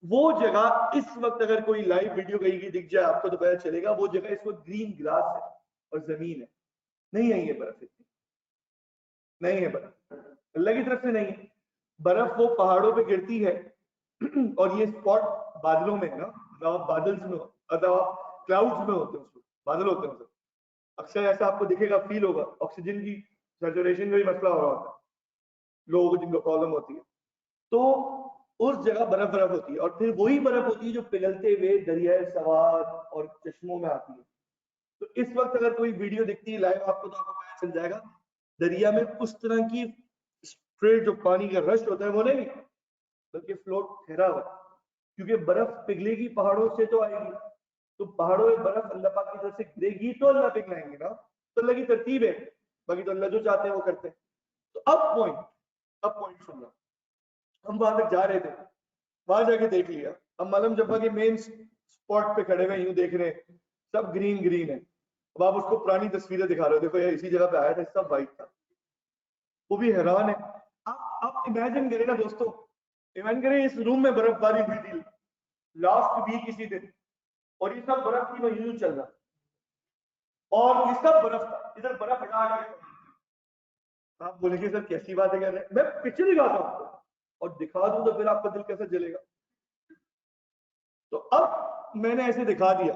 वो जगह इस वक्त अगर कोई लाइव वीडियो कहीं की दिख जाए आपको तो पता चलेगा, वो जगह इस वक्त ग्रीन ग्रास है और जमीन है, नहीं है ये बर्फ, इतनी नहीं है बर्फ, अल्लाह की तरफ से नहीं है बर्फ, वो पहाड़ों पे गिरती है। और ये स्पॉट बादलों में है ना, मतलब आप बादल्स में, मतलब आप क्लाउड्स में होते हैं, उसमें बादल होते हैं, मतलब अक्सर ऐसा आपको दिखेगा, फील होगा, ऑक्सीजन की सैचुरेशन का भी मसला हो रहा होता है लोगों को जिनको प्रॉब्लम होती है, तो उस जगह बर्फ बर्फ होती है, और फिर वही बर्फ होती है जो पिघलते हुए दरियाए सवात और चश्मों में आती है। तो इस वक्त अगर कोई वीडियो दिखती है लाइव आपको, तो आपको पता चल जाएगा दरिया में उस तरह की स्ट्रेट जो पानी का रश होता है वो नहीं, बल्कि फ्लोट ठहरा हुआ, क्योंकि बर्फ पिघलेगी पहाड़ों से तो आएगी, तो पहाड़ों में बर्फ अल्लाह पाक की तरफ से गिरेगी तो अल्लाह पिघलाएंगे ना, तो अल्लाह की तरतीब है, बाकी तो अल्लाह जो चाहते हैं वो करते हैं। तो अब पॉइंट सुनना, हम वहां तक जा रहे थे, वहां जाके देख लिया, हम मलम जब्बा के मेन स्पॉट पे खड़े हुए यूं देख रहे हैं, सब ग्रीन ग्रीन है। अब आप उसको पुरानी तस्वीरें दिखा रहे हो, देखो यार इसी जगह पे आया था, सब वाइट था, वो भी हैरान है। आप इमेजिन करें ना दोस्तों, इमेजिन करें इस रूम में बर्फबारी हुई थी लास्ट वीक इसी दिन, और ये सब बर्फ की यूं चल रहा, और ये सब बर्फ था, इधर बर्फ हटा हटा। आप बोलेंगे सर कैसी बात है, कह रहे हैं मैं पिक्चर दिखाता हूँ आपको और दिखा दूं तो फिर आपका दिल कैसे जलेगा। तो अब मैंने ऐसे दिखा दिया,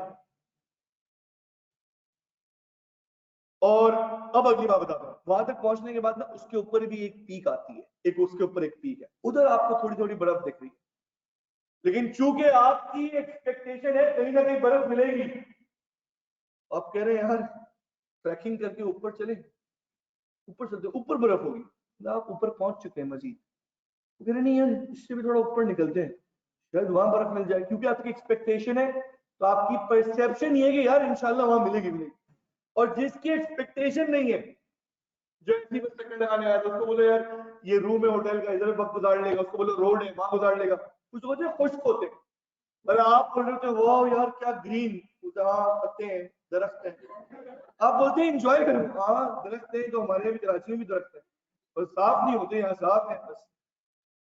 और अब अगली बात बताता हूँ। वहां तक पहुंचने के बाद ना उसके ऊपर भी एक पीक आती है, एक उसके ऊपर एक पीक है, उधर आपको थोड़ी थोड़ी बर्फ दिख रही है, लेकिन चूंकि आपकी एक्सपेक्टेशन है कहीं ना कहीं बर्फ मिलेगी, आप कह रहे हैं यार ट्रैकिंग करके ऊपर चले, ऊपर चलते ऊपर बर्फ होगी, आप ऊपर पहुंच चुके हैं मजीद, कह रहे नहीं यार इससे भी थोड़ा ऊपर निकलते हैं, शायद वहां बर्फ मिल जाए, क्योंकि आपकी एक्सपेक्टेशन है, तो आपकी परसेप्शन ये है कि यार इंशाल्लाह वहां मिलेगी मिलेगी। और जिसकी एक्सपेक्टेशन नहीं है, जो ऐसी बस चक्कर लगाने आया था, उसको बोले यार ये रूम है होटल का, इधर वक्त गुजार लेगा, उसको बोलो रोड है वहां गुजार लेगा, कुछ होते खुश होते। अरे आप बोल रहे थे वाह यार क्या ग्रीन, हाँ पत्ते हैं दरख्त हैं, आप बोलते हैं एंजॉय करो, हाँ दरख्त है तो हमारे भी कराची में भी दरख्त है, और साफ नहीं होते, यहाँ साफ है बस।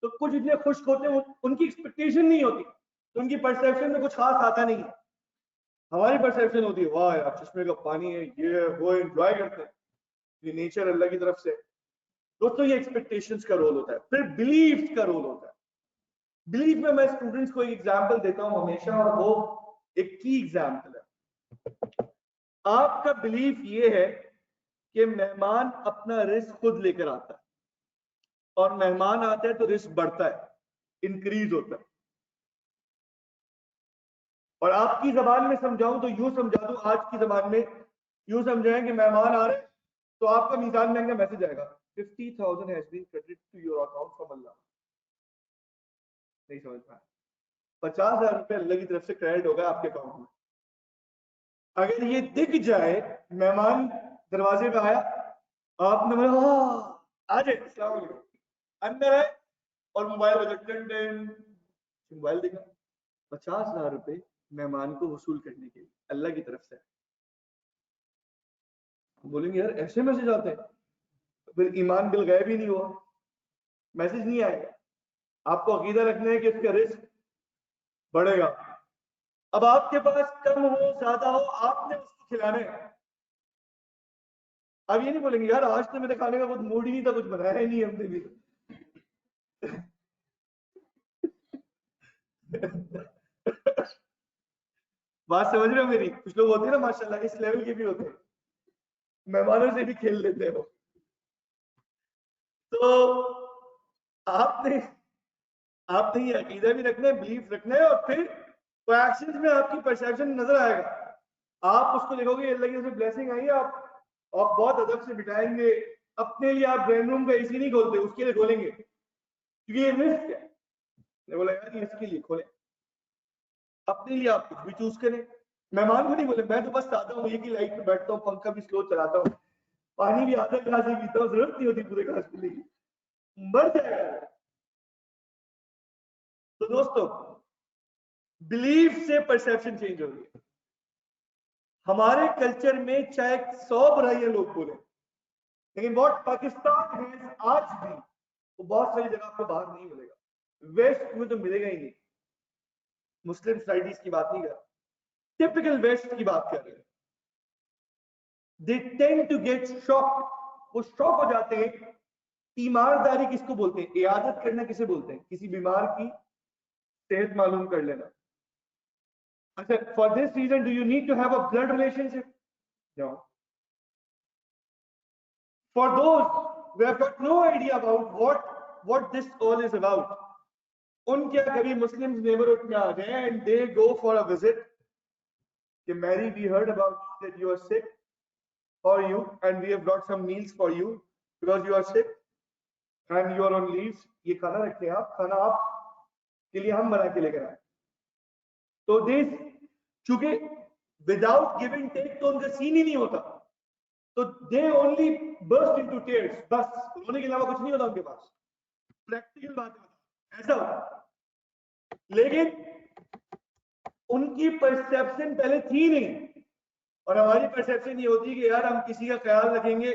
तो कुछ इतने खुश होते हैं, उनकी एक्सपेक्टेशन नहीं होती, तो उनकी परसेप्शन में कुछ खास आता नहीं है। हमारी परसेप्शन होती है वाह यार चश्मे का पानी है, ये है वो, एंजॉय करते हैं, ये नेचर अल्लाह की तरफ से। दोस्तों ये एक्सपेक्टेशंस का रोल होता है, फिर बिलीफ का रोल होता है। बिलीफ में मैं स्टूडेंट्स को एक एग्जांपल देता हूं हमेशा, और वो एक की एग्जांपल है। आपका बिलीफ ये है कि मेहमान अपना रिस्क खुद लेकर आता है, और मेहमान आता है तो रिस्क बढ़ता है, इंक्रीज होता है। और आपकी जबान में समझाऊं तो यूं समझा दूं, आज की जबान में यूं समझाएं कि मेहमान आ रहे हैं तो आपका मीजान में मैसेज आएगा 50,000 has been credit to your account from Allah. नहीं समझ पाया, 50,000 रुपए अल्लाह की तरफ से क्रेडिट होगा आपके अकाउंट में। अगर ये दिख जाए मेहमान दरवाजे पे आया, आपने बोला आ जाए अस्सलाम वालेकुम, अंदर है, और मोबाइल मोबाइल देखा, 50,000 रुपए मेहमान को वसूल करने के लिए अल्लाह की तरफ से। बोलेंगे यार ऐसे मैसेज आते हैं, फिर ईमान बिल गैब ही नहीं हुआ, मैसेज नहीं आएगा। आपको अकीदा रखना है कि इसका रिस्क बढ़ेगा। अब आपके पास कम हो ज्यादा हो, आपने उसको खिलाना है। अब ये नहीं बोलेंगे यार आज तो मेरे खाने का कुछ मूड ही नहीं था, कुछ बनाया ही नहीं हमने भी। बात समझ रहे हो मेरी? कुछ लोग होते हैं ना माशाल्लाह इस लेवल के भी होते हैं, मेहमानों से भी खेल लेते हो। तो आपने आपने ये अकीदा भी रखना है, बिलीफ रखना है, और फिर एक्शन में आपकी परसेप्शन नजर आएगा। आप उसको देखोगे अल्लाह की ब्लेसिंग आई है, आप बहुत अदब से बिठाएंगे। अपने लिए आप ड्राइंग रूम का एसी नहीं खोलते, उसके लिए खोलेंगे, क्योंकि ये रिस्क है। मैं बोला यार ये इसके लिए खोले, अपने लिए आप कुछ भी चूज करें। मेहमान को नहीं बोले, मैं तो बस आता हूँ, एक ही लाइट पे बैठता हूँ, पंखा भी स्लो चलाता हूँ, पानी भी आधा गिलास ही पीता हूँ, जरूरत नहीं होती पूरे गिलास पीने की, मर जाएगा। तो दोस्तों बिलीफ से परसेप्शन चेंज हो रही है। हमारे कल्चर में चाहे 100 बुराइयां लोग बोले, लेकिन व्हाट पाकिस्तान है आज भी, वो बहुत सारी जगह आपको बाहर नहीं मिलेगा, वेस्ट में तो मिलेगा ही नहीं। मुस्लिम सोसाइटीज की बात नहीं कर, टिपिकल वेस्ट की बात कर रहे हैं। They tend to get shock, वो शॉक हो जाते हैं। तीमारदारी किसको बोलते हैं? इयादत करना किसे बोलते हैं? किसी बीमार की सेहत मालूम कर लेना। अच्छा, for this reason do you need to have a blood relationship? No. For those who have got no idea about what this all is about, उन क्या कभी मुस्लिम नेबरहुड में आ गए and they go for a visit कि Mary, we heard about that you are sick, for you, and we have brought some meals for you because you are sick and you are on leaves. ये खाना रखते हैं आप, खाना आप के लिए हम बना के लेकर आए। तो दिस, चूंकि विदाउट गिविंग टेक तो उनका सीन ही नहीं होता, तो they only burst into tears, बस रोने के अलावा कुछ नहीं होता उनके पास। प्रैक्टिकल बात है, ऐसा होता। लेकिन उनकी परसेप्शन पहले थी नहीं, और हमारी परसेप्शन ये होती है कि यार हम किसी का ख्याल रखेंगे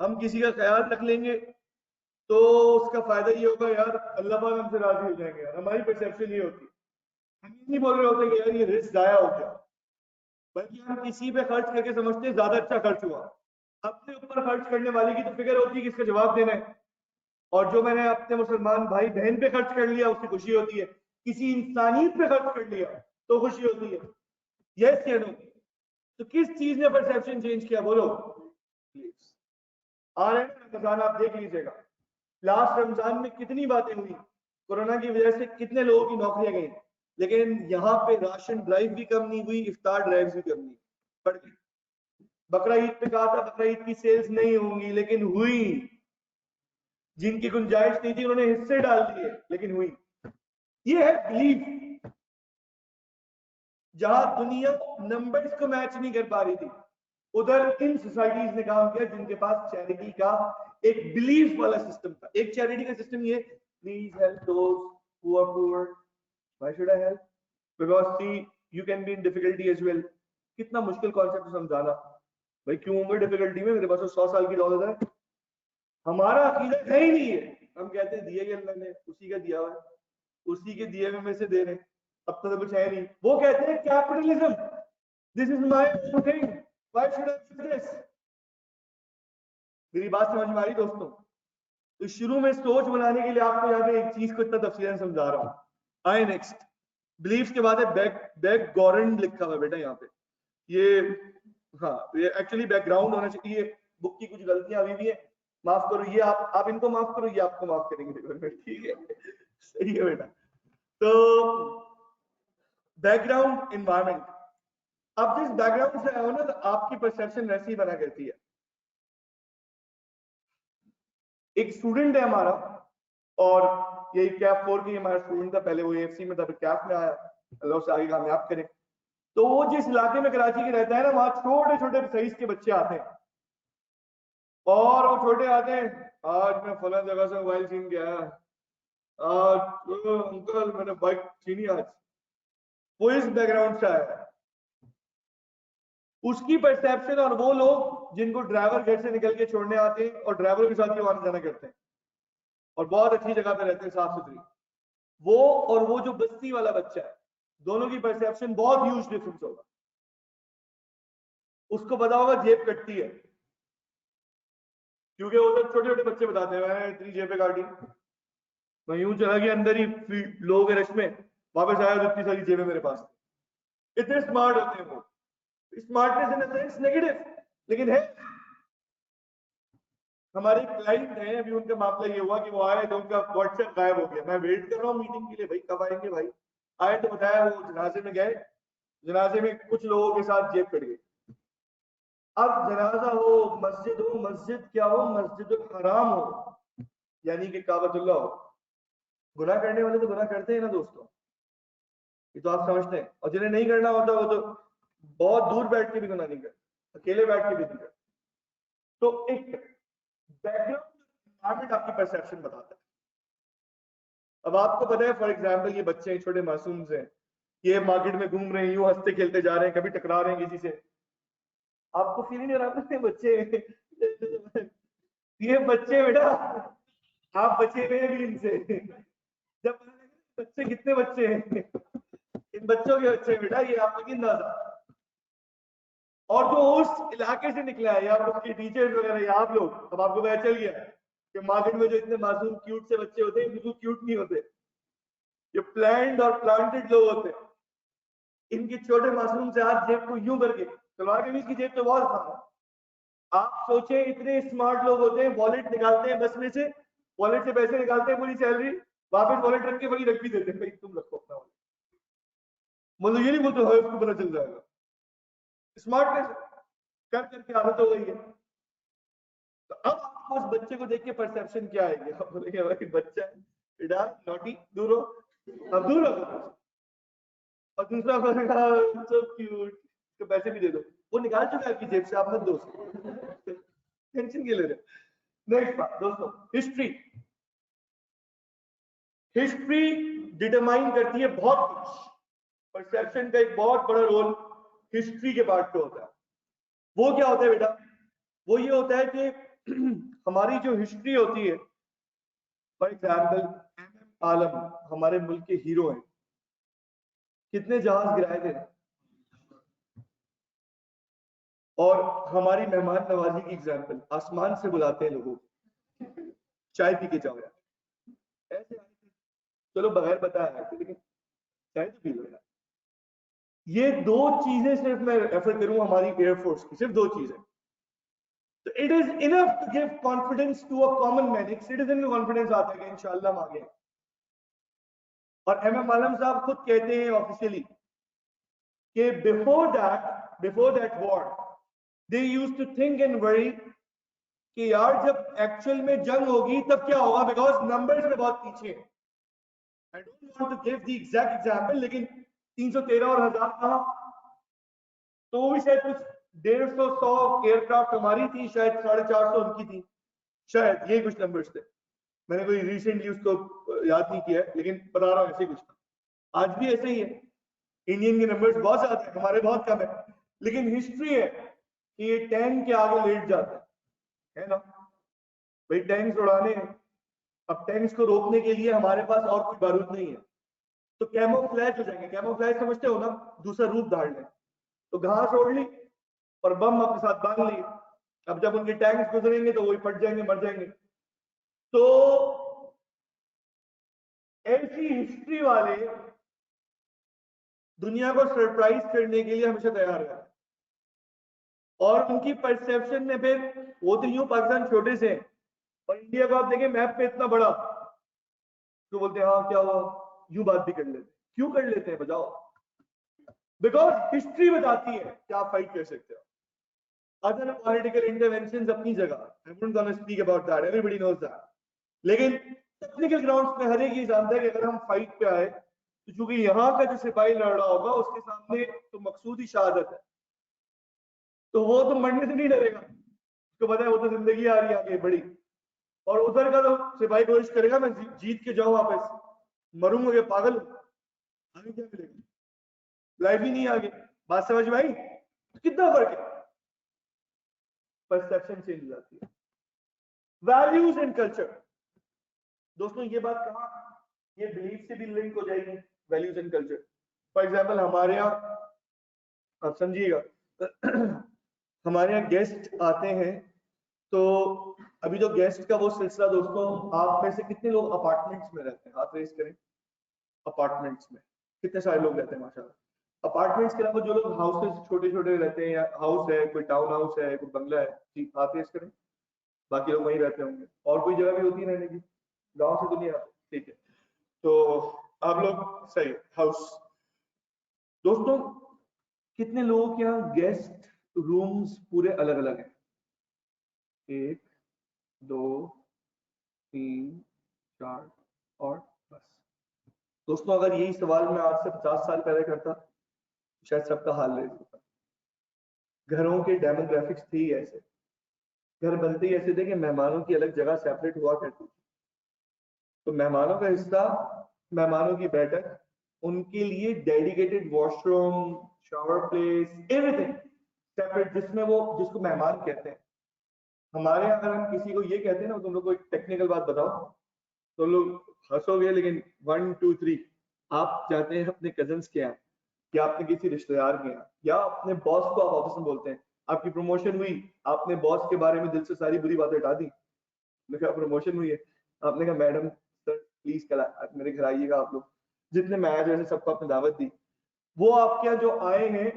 हम किसी का ख्याल रख लेंगे तो उसका फायदा ये होगा यार अल्लाह पाक हमसे राजी हो जाएंगे यार, हमारी परसेप्शन ये होती है। हम ये नहीं बोल रहे होते कि यार ये रिस्क जाया हो गया, बल्कि हम किसी पे खर्च करके समझते हैं ज्यादा अच्छा खर्च हुआ। अपने ऊपर खर्च करने वाले की तो फिक्र होती है कि इसका जवाब देना है, और जो मैंने अपने मुसलमान भाई बहन पे खर्च कर लिया उसकी खुशी होती है, किसी इंसानियत पे खर्च कर लिया तो खुशी होती है। यस या नो? तो किस चीज ने परसेप्शन चेंज किया बोलो प्लीज। आ रहे हैं रमजान, आप देख लीजिएगा लास्ट रमजान में कितनी बातें हुई, कोरोना की वजह से कितने लोगों की नौकरियां गई, लेकिन यहाँ पे राशन ड्राइव भी कम नहीं हुई, इफ्तार ड्राइव भी कम नहीं बढ़ गई। बकरा ईद पे कहा था बकरा ईद की सेल्स नहीं होंगी, लेकिन हुई। जिनकी गुंजाइश नहीं थी उन्होंने हिस्से डाल दिए, लेकिन हुई। ये है बिलीफ। जहां दुनिया नंबर्स को मैच नहीं कर पा रही थी, उधर इन सोसाइटीज ने काम किया जिनके पास चैरिटी का एक बिलीफ वाला सिस्टम था। एक चैरिटी का सिस्टम ये, please help those who are poor. Why should I help? Because see you can be in difficulty as well. कितना मुश्किल कॉन्सेप्ट समझाना। भाई क्यों होंगे डिफिकल्टी में, मेरे पास 100 साल की दौलत है। हमारा अकीदा है ही नहीं है। हम कहते हैं दिए अल्लाह ने, उसी का दिया हुआ है, उसी के दिए में से दे रहे, अब तो कुछ है नहीं। वो कहते हैं capitalism, this is my thing, why should I do this. मेरी बात समझ में आ रही दोस्तों? तो शुरू में सोच बनाने के लिए आपको यहाँ पे एक चीज को इतना तफसीलन समझा रहा हूँ। आए नेक्स्ट, बिलीफ के बाद है बैक गॉरेंड लिखा हुआ बेटा यहाँ पे। ये हाँ, ये एक्चुअली बैकग्राउंड होना चाहिए। बुक की कुछ गलतियां अभी भी है, माफ करो। ये आप इनको माफ करो, ये आपको माफ करेंगे, ठीक है? सही है बेटा। तो बैकग्राउंड इन्वायरमेंट, अब जिस बैकग्राउंड से आए हो ना, तो आपकी परसेप्शन वैसी ही बना करती है। एक स्टूडेंट है हमारा, और ये कैफ 4 की हमारा स्टूडेंट था, पहले वो एएफसी में था, फिर कैफ में आया, अल्लाह उसे आगे कामयाब करे। तो वो जिस इलाके में कराची के रहता है ना, वहां छोटे छोटे साइज के बच्चे आते हैं, और वो छोटे आते हैं, आज मैं फला जगह से मोबाइल छीन के आया, आज अंकल मैंने बाइक छीनी आज। वो इस बैकग्राउंड से आया है। उसकी परसेप्शन, और वो लोग जिनको ड्राइवर घर से निकल के छोड़ने आते हैं और ड्राइवर के साथ ही आना जाना करते हैं, और बहुत अच्छी जगह पे रहते हैं, साफ सुथरी, वो और वो जो बस्ती वाला बच्चा है, दोनों की परसेप्शन बहुत ह्यूज डिफरेंस होगा। उसको पता होगा जेब कटती है, क्योंकि वो तो छोटे छोटे बच्चे बताते हैं मैंने इतनी जेबें काटी, मैं यूं चला गया अंदर ही लोगों के रश में, वापस आया तो इतनी सारी जेबें मेरे पास। इतने स्मार्ट होते हैं वो। स्मार्टनेस इन सेंस नेगेटिव, लेकिन है। हमारे क्लाइंट हैं, अभी उनका मामला ये हुआ कि वो आए तो उनका व्हाट्सएप गायब हो गया। मैं वेट कर रहा हूँ मीटिंग के लिए, भाई कब आएंगे भाई। आए तो बताया वो जनाजे में गए, जनाजे में कुछ लोगों के साथ जेब कट गई। अब जनाजा हो, मस्जिद क्या हो, मस्जिद हराम हो, यानी कि काबतुल्लाह हो, गुनाह करने वाले तो गुनाह करते हैं ना दोस्तों, ये तो आप समझते हैं। और जिन्हें नहीं करना होता वो तो बहुत दूर बैठ के भी गुनाह नहीं करते, अकेले बैठ के भी नहीं करते। तो एक बैकग्राउंड आपकी परसेप्शन बताता है। अब आपको पता है, फॉर एग्जाम्पल ये बच्चे छोटे मासूम से, ये मार्केट में घूम रहे हैं, यूं हंसते खेलते जा रहे हैं, कभी टकरा रहे हैं किसी से, आपको फील नहीं हो रहा बच्चे ये बच्चे बेटा, आप बचे हुए हैं भी इनसे। जब बच्चे कितने बच्चे हैं, इन बच्चों के बच्चे बेटा, ये आप लोग अंदाजा। और जो उस इलाके से निकला है, या उसके टीचर्स वगैरह, या आप लोग, अब आपको पता चल गया कि मार्केट में जो इतने मासूम क्यूट से बच्चे होते हैं, बिल्कुल क्यूट नहीं होते, ये प्लान्ड और प्लांटेड लोग होते हैं। इनके छोटे मासूम से हाथ जेब को यूं करके, सलवार कमीज की जेब तो बहुत आसान है। आप सोचे इतने स्मार्ट लोग होते हैं, वॉलेट निकालते हैं बस में से, वॉलेट से पैसे निकालते हैं पूरी सैलरी, वापस वॉलेट रख के वही रख भी देते हैं, भाई तुम रखो अपना वॉलेट। मतलब ये नहीं बोलते हो उसको पता चल जाएगा। स्मार्टनेस कर करके आदत हो गई है। तो अब आपको उस बच्चे को देख के परसेप्शन क्या आएगी? आप बोलेंगे भाई बच्चा है, बेटा नॉटी, दूर हो, अब दूर हो। और दूसरा बोलेगा सो क्यूट, तो पैसे भी दे दो, वो निकाल चुका है आपकी जेब से, आप मत दो उसको, टेंशन क्यों ले रहे हो? नेक्स्ट बात दोस्तों, हिस्ट्री। हिस्ट्री डिटरमाइन करती है बहुत कुछ। परसेप्शन का एक बहुत बड़ा रोल हिस्ट्री के पार्ट पे होता है। वो क्या होता है बेटा? वो ये होता है कि हमारी जो हिस्ट्री होती है, फॉर एग्जाम्पल एम आलम हमारे मुल्क के हीरो हैं, कितने जहाज गिराए थे, और हमारी मेहमान नवाजी की एग्जाम्पल, आसमान से बुलाते हैं लोगों को, चाय पी के जाओ यार, ऐसे आए थे। चलो बगैर बताया आए थे, लेकिन चाय तो पी लो यार। ये दो चीजें सिर्फ मैं रेफर करूं हमारी एयरफोर्स की, सिर्फ दो चीजें। तो it is enough to give confidence to a common man, एक सिटीजन में कॉन्फिडेंस आता है कि इंशाल्लाह हम आगे। और एम आलम साहब खुद कहते हैं ऑफिशियली कि before that war they used to think and worry कि यार जब एक्चुअल में जंग होगी तब क्या होगा, बिकॉज नंबर्स में बहुत पीछे है। I don't want to give the exact example, लेकिन 313 और 1000 कहां, तो वो भी शायद कुछ 150-100 एयरक्राफ्ट हमारी थी, शायद 450 उनकी थी, शायद ये कुछ नंबर्स थे। मैंने कोई रिसेंटली उसको याद नहीं किया है, लेकिन बता रहा हूं ऐसे कुछ था। आज भी ऐसे ही है, इंडियन के नंबर्स बहुत ज्यादा है, हमारे बहुत कम है, लेकिन हिस्ट्री है कि ये टैंक के आगे लेट जाता है ना भाई, टैंक्स उड़ाने हैं। अब टैंक्स को रोकने के लिए हमारे पास और कोई बारूद नहीं है, तो कैमोफ्लैज हो जाएंगे। कैमोफ्लैज समझते हो ना, दूसरा रूप धार लें। तो घास ओढ़ ली और बम अपने साथ बांध लिए। अब जब उनके टैंक्स गुजरेंगे तो वही फट जाएंगे, मर जाएंगे। तो ऐसी हिस्ट्री वाले दुनिया को सरप्राइज करने के लिए हमेशा तैयार है। और उनकी परसेप्शन में फिर, वो तो यूं पाकिस्तान छोटे से हैं, और इंडिया को आप देखें मैप पे इतना बड़ा, तो बोलते हैं हाँ क्या हुआ, यूं बात भी कर लेते। क्यों कर लेते हैं बताओ? बिकॉज हिस्ट्री बताती है कि आप फाइट कर सकते हो। अदर पॉलिटिकल इंटरवेंशंस अपनी जगह, I wouldn't gonna speak about that, everybody knows that. लेकिन टेक्निकल ग्राउंड्स पे हर एक ये जानता है कि अगर हम फाइट पे आए तो चूंकि यहाँ का जो सिपाही लड़ रहा होगा उसके सामने तो मकसूद ही शहादत है, तो वो तो मरने से नहीं डरेगा, उसको पता है वो तो जिंदगी आ रही है आगे बड़ी। और उधर का तो सिपाही कोशिश करेगा मैं जीत के जाऊं वापस, मरूंगा क्या पागल, आगे क्या मिलेगा, लाइफ ही नहीं आगे। बात समझ में आई? तो कितना फर्क है, परसेप्शन चेंज हो जाती है। वैल्यूज एंड कल्चर, दोस्तों ये बात कहाँ, ये बिलीफ से भी लिंक हो जाएगी, values and culture. For example हमारे यहाँ, आप समझिएगा, हमारे यहाँ गेस्ट आते हैं, तो अभी जो गेस्ट का वो सिलसिला, दोस्तों आप में से कितने लोग अपार्टमेंट्स में रहते हैं, हाथ रेस करें। अपार्टमेंट्स में कितने सारे लोग रहते हैं माशाल्लाह। अपार्टमेंट्स के अलावा जो लोग हाउसेस छोटे छोटे रहते हैं, या हाउस है, कोई टाउन हाउस है, कोई बंगला है, जी हाथ रेस करें। बाकी लोग वहीं रहते होंगे, और कोई जगह भी होती है रहने की, गाँव से तो नहीं आते, ठीक है। तो आप लोग सही हाउस। दोस्तों कितने लोगों के यहाँ गेस्ट रूम्स पूरे अलग अलग हैं, 1 2 3 4 और बस। दोस्तों अगर यही सवाल मैं आज से 50 साल पहले करता, शायद सबका हाल रह होता। घरों के डेमोग्राफिक्स थे ही ऐसे, घर बनते ही ऐसे थे कि मेहमानों की अलग जगह सेपरेट हुआ करती थी। तो मेहमानों का हिस्सा, मेहमानों की बैठक, उनके लिए dedicated washroom, shower place, everything separate, जिसमें वो, जिसको मेहमान कहते हैं। हमारे यहाँ अगर हम किसी को ये कहते हैं ना, तुम लोग को एक टेक्निकल बात बताओ, तो लोग हंसोगे, लेकिन 1 2 3 आप जाते हैं अपने कजन्स के यहाँ, या आपने किसी रिश्तेदार के यहाँ, या अपने बॉस को आप ऑफिस में बोलते हैं, आपकी प्रमोशन हुई, आपने बॉस के बारे में दिल से सारी बुरी बातें हटा दी, कहा प्रमोशन हुई है, आपने कहा मैडम सर प्लीज कल मेरे घर आइएगा आप लोग, जितने मैं आया जैसे सबको आपने दावत दी। वो आपके यहाँ जो आए हैं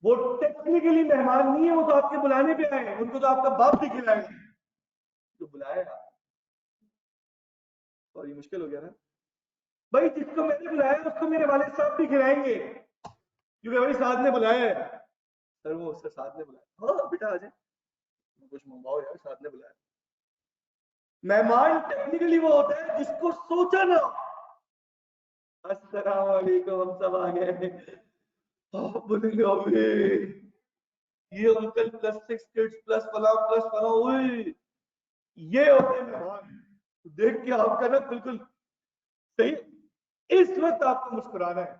वो टेक्निकली मेहमान नहीं है, वो तो आपके बुलाने पे आए हैं, उनको तो आपका बाप भी खिलाएगा जो बुलाएगा। और ये मुश्किल हो गया ना भाई, जिसको मैंने बुलाया उसको मेरे वाले साहब भी खिलाएंगे, क्योंकि भाई साथ ने बुलाया है। सर वो उससे साथ ने बुलाया, हाँ बेटा आ जाए, कुछ मंगवाओ यार, साथ ने बुलाया। मेहमान टेक्निकली वो होता है जिसको सोचा ना, अस्सलाम वालेकुम हम सब आ गए, बोलेंगे अबे ये अंकल +6 किड्स प्लस फला, ये होते हैं मेहमान। देख के आपका ना बिल्कुल सही, इस वक्त आपको मुस्कुराना है,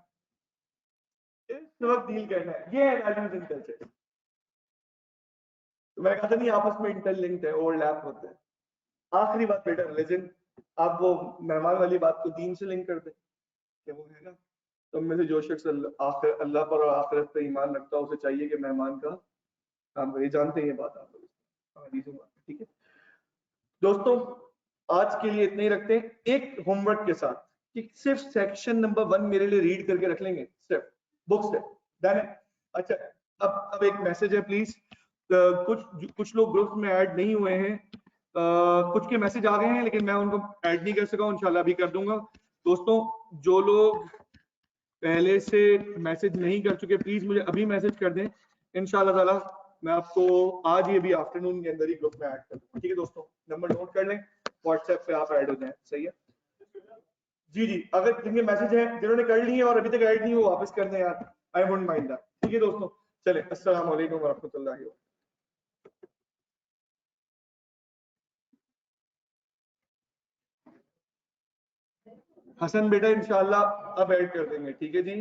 इस वक्त डील करना है, ये है वैल्यूज इन कल्चर। तो मैंने कहा था नहीं आपस में इंटरलिंक्ड है, ओवरलैप होते हैं। आखिरी बात बेटा रिलीजन, आप वो मेहमान वाली बात को दीन से लिंक कर दें कि वो है ना, तो में से जो शख्स अल्लाह पर और आखिरत पर ईमान रखता है उसे चाहिए कि मेहमान का काम करे। जानते हैं ये बात आप लोग, ठीक है दोस्तों। आज के लिए इतना ही रखते हैं, एक होमवर्क के साथ कि सिर्फ सेक्शन नंबर 1 मेरे लिए रीड करके रख लेंगे सिर्फ बुक से, डन है। अच्छा अब एक मैसेज है प्लीज, कुछ लोग ग्रुप में ऐड नहीं हुए हैं, कुछ के मैसेज आ गए हैं लेकिन मैं उनको ऐड नहीं कर सका, इंशाल्लाह अभी कर दूंगा। दोस्तों जो लोग पहले से मैसेज नहीं कर चुके प्लीज मुझे अभी मैसेज कर दें, इंशाल्लाह ताला मैं आपको आज ही अभी आफ्टरनून के अंदर ही ग्रुप में ऐड कर दूंगा। ठीक है दोस्तों, नंबर नोट कर लें, व्हाट्सएप पे आप ऐड हो जाएं, सही है जी जी। अगर जिनके मैसेज है जिन्होंने कर लिए और अभी तक ऐड नहीं हो वापस कर दें यार, आई वोंट माइंड दैट। ठीक है दोस्तों, चले अस्सलाम वालेकुम व रहमतुल्लाहि व बरकातहू। हसन बेटा इंशाल्लाह अब ऐड कर देंगे, ठीक है जी।